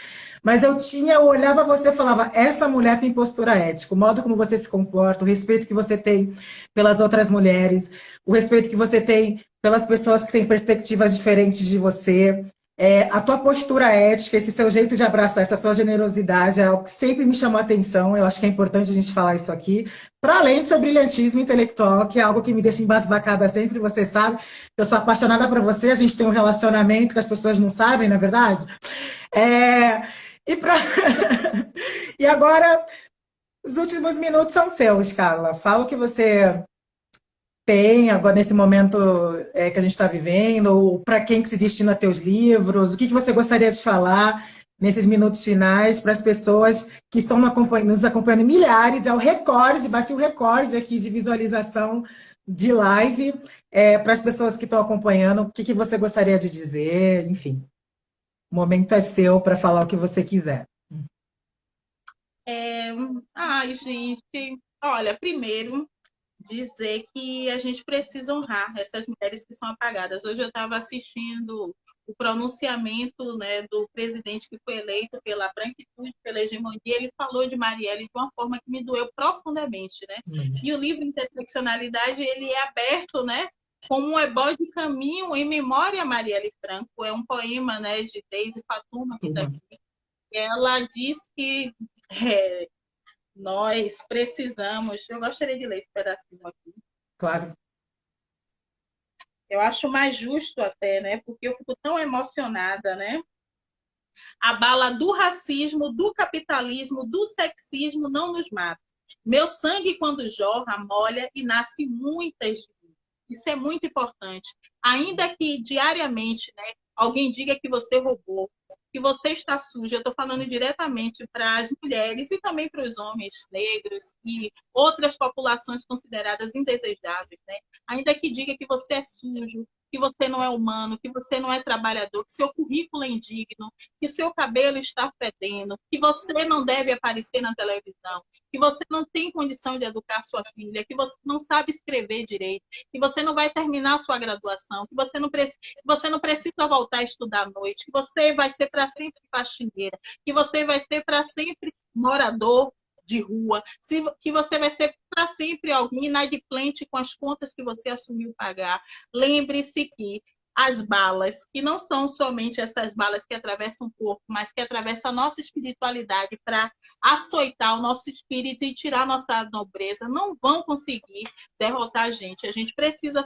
mas eu olhava você e falava, essa mulher tem postura ética, o modo como você se comporta, o respeito que você tem pelas outras mulheres, o respeito que você tem pelas pessoas que têm perspectivas diferentes de você, a tua postura ética, esse seu jeito de abraçar, essa sua generosidade é algo que sempre me chamou a atenção, eu acho que é importante a gente falar isso aqui, para além do seu brilhantismo intelectual, que é algo que me deixa embasbacada sempre, você sabe, eu sou apaixonada por você, a gente tem um relacionamento que as pessoas não sabem, na verdade. E, pra... e agora, os últimos minutos são seus, Carla. Fala o que você tem agora nesse momento que a gente está vivendo, ou para quem que se destina teus livros, o que você gostaria de falar nesses minutos finais para as pessoas que estão nos acompanhando, milhares, é o recorde, bati o recorde aqui de visualização de live, para as pessoas que estão acompanhando, o que você gostaria de dizer, enfim. O momento é seu para falar o que você quiser. Ai, gente, olha, primeiro dizer que a gente precisa honrar essas mulheres que são apagadas. Hoje eu estava assistindo o pronunciamento, né, do presidente que foi eleito pela branquitude, pela hegemonia. Ele falou de Marielle de uma forma que me doeu profundamente, né? E o livro Interseccionalidade, ele é aberto, né, como um ebó de caminho em memória a Marielle Franco. É um poema, né, de Deise Fatuma, que está aqui. Ela diz que nós precisamos. Eu gostaria de ler esse pedacinho aqui. Claro. Eu acho mais justo até, né? Porque eu fico tão emocionada, né? A bala do racismo, do capitalismo, do sexismo não nos mata. Meu sangue, quando jorra, molha e nasce muitas de mim. Isso é muito importante. Ainda que diariamente, né, alguém diga que você roubou, que você está suja, eu estou falando diretamente para as mulheres e também para os homens negros e outras populações consideradas indesejáveis, né? Ainda que diga que você é sujo, que você não é humano, que você não é trabalhador, que seu currículo é indigno, que seu cabelo está fedendo, que você não deve aparecer na televisão, que você não tem condição de educar sua filha, que você não sabe escrever direito, que você não vai terminar sua graduação, que você não precisa voltar a estudar à noite, que você vai ser para sempre faxineira, que você vai ser para sempre morador de rua, que você vai ser para sempre alguém inadimplente com as contas que você assumiu pagar. Lembre-se que as balas, que não são somente essas balas que atravessam o corpo, mas que atravessam a nossa espiritualidade para açoitar o nosso espírito e tirar a nossa nobreza, não vão conseguir derrotar a gente. A gente precisa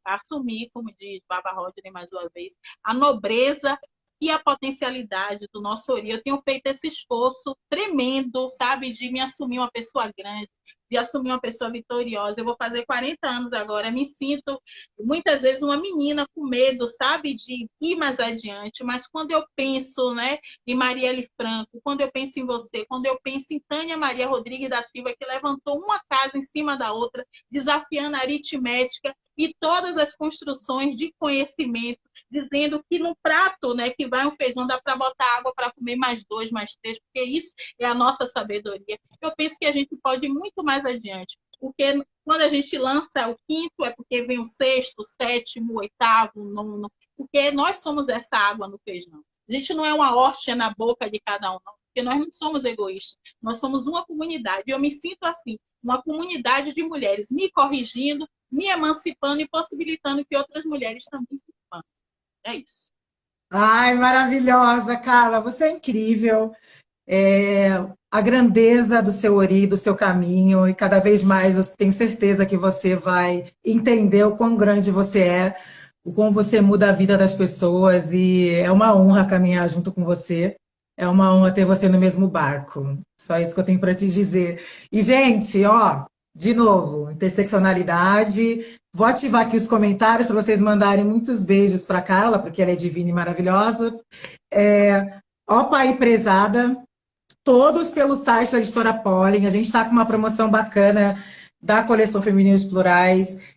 assumir, como diz Baba Rodney mais uma vez, a nobreza e a potencialidade do nosso Ori. Eu tenho feito esse esforço tremendo, sabe, de me assumir uma pessoa grande, de assumir uma pessoa vitoriosa. Eu vou fazer 40 anos agora, me sinto muitas vezes uma menina com medo, sabe, de ir mais adiante, mas quando eu penso, né, em Marielle Franco, quando eu penso em você, quando eu penso em Tânia Maria Rodrigues da Silva, que levantou uma casa em cima da outra, desafiando a aritmética e todas as construções de conhecimento, dizendo que no prato, né, que vai um feijão, dá para botar água para comer mais 2, mais 3, porque isso é a nossa sabedoria. Eu penso que a gente pode ir muito mais adiante, porque quando a gente lança o quinto, é porque vem o sexto, o sétimo, o oitavo, o nono, porque nós somos essa água no feijão. A gente não é uma hóstia na boca de cada um, não, porque nós não somos egoístas, nós somos uma comunidade. Eu me sinto assim, uma comunidade de mulheres me corrigindo, me emancipando e possibilitando que outras mulheres também se emancipem. É isso. Ai, maravilhosa, Carla, você é incrível. A grandeza do seu Ori, do seu caminho, e cada vez mais eu tenho certeza que você vai entender o quão grande você é, o quão você muda a vida das pessoas, e é uma honra caminhar junto com você. É uma honra ter você no mesmo barco. Só isso que eu tenho para te dizer. E, gente, ó, de novo, interseccionalidade. Vou ativar aqui os comentários para vocês mandarem muitos beijos para Carla, porque ela é divina e maravilhosa. Ó, pai prezada, todos pelo site da Editora Pollen. A gente está com uma promoção bacana da coleção Femininos Plurais,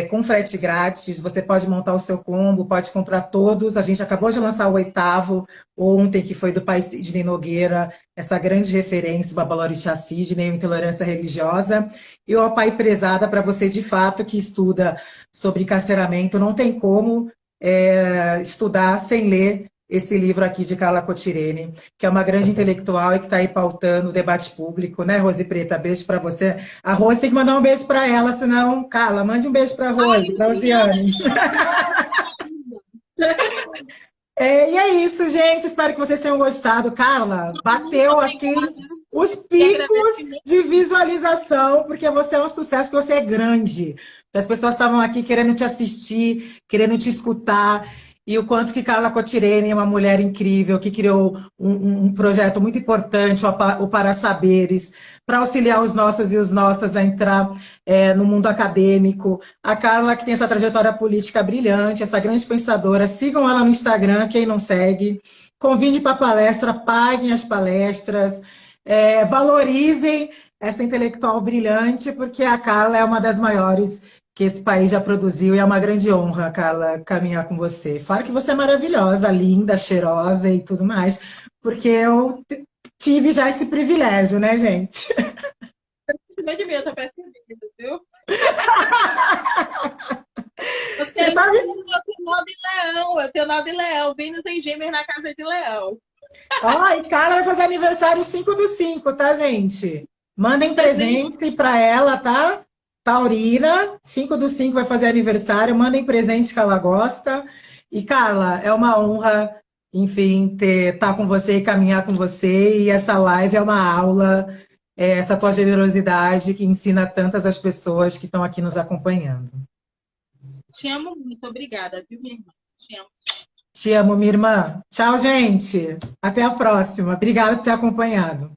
com frete grátis. Você pode montar o seu combo, pode comprar todos. A gente acabou de lançar o 8º ontem, que foi do pai Sidney Nogueira, essa grande referência, o Babalorixá Sidney, Intolerância Religiosa. E o Pai Prezada, para você, de fato, que estuda sobre encarceramento, não tem como estudar sem ler esse livro aqui de Carla Cotirene, que é uma grande intelectual e que está aí pautando o debate público, né, Rose Preta? Beijo para você. A Rose tem que mandar um beijo para ela, senão, Carla, mande um beijo para a Rose, para a Rosiane. E é isso, gente. Espero que vocês tenham gostado. Carla, bateu assim os picos de visualização, porque você é um sucesso, porque você é grande. As pessoas estavam aqui querendo te assistir, querendo te escutar. E o quanto que Carla Cotirene é uma mulher incrível, que criou um projeto muito importante, o Para Saberes, para auxiliar os nossos e os nossas a entrar no mundo acadêmico. A Carla, que tem essa trajetória política brilhante, essa grande pensadora, sigam ela no Instagram, quem não segue. Convide para a palestra, paguem as palestras, valorizem essa intelectual brilhante, porque a Carla é uma das maiores que esse país já produziu, e é uma grande honra, Carla, caminhar com você. Fora que você é maravilhosa, linda, cheirosa e tudo mais, porque eu tive já esse privilégio, né, gente? Você de mim, eu tô percebendo, viu? Você sabe? Eu tenho nó de leão, eu tenho nó de leão, Vênus em Gêmeos na casa de leão. Ó, e Carla vai fazer aniversário 5/5, tá, gente? Mandem presente para ela, tá? Taurina, 5/5 vai fazer aniversário, mandem presente que ela gosta. E, Carla, é uma honra, enfim, estar com você e caminhar com você. E essa live é uma aula, essa tua generosidade que ensina tantas as pessoas que estão aqui nos acompanhando. Te amo muito, obrigada, viu, minha irmã? Te amo. Te amo, minha irmã. Tchau, gente. Até a próxima. Obrigada por ter acompanhado.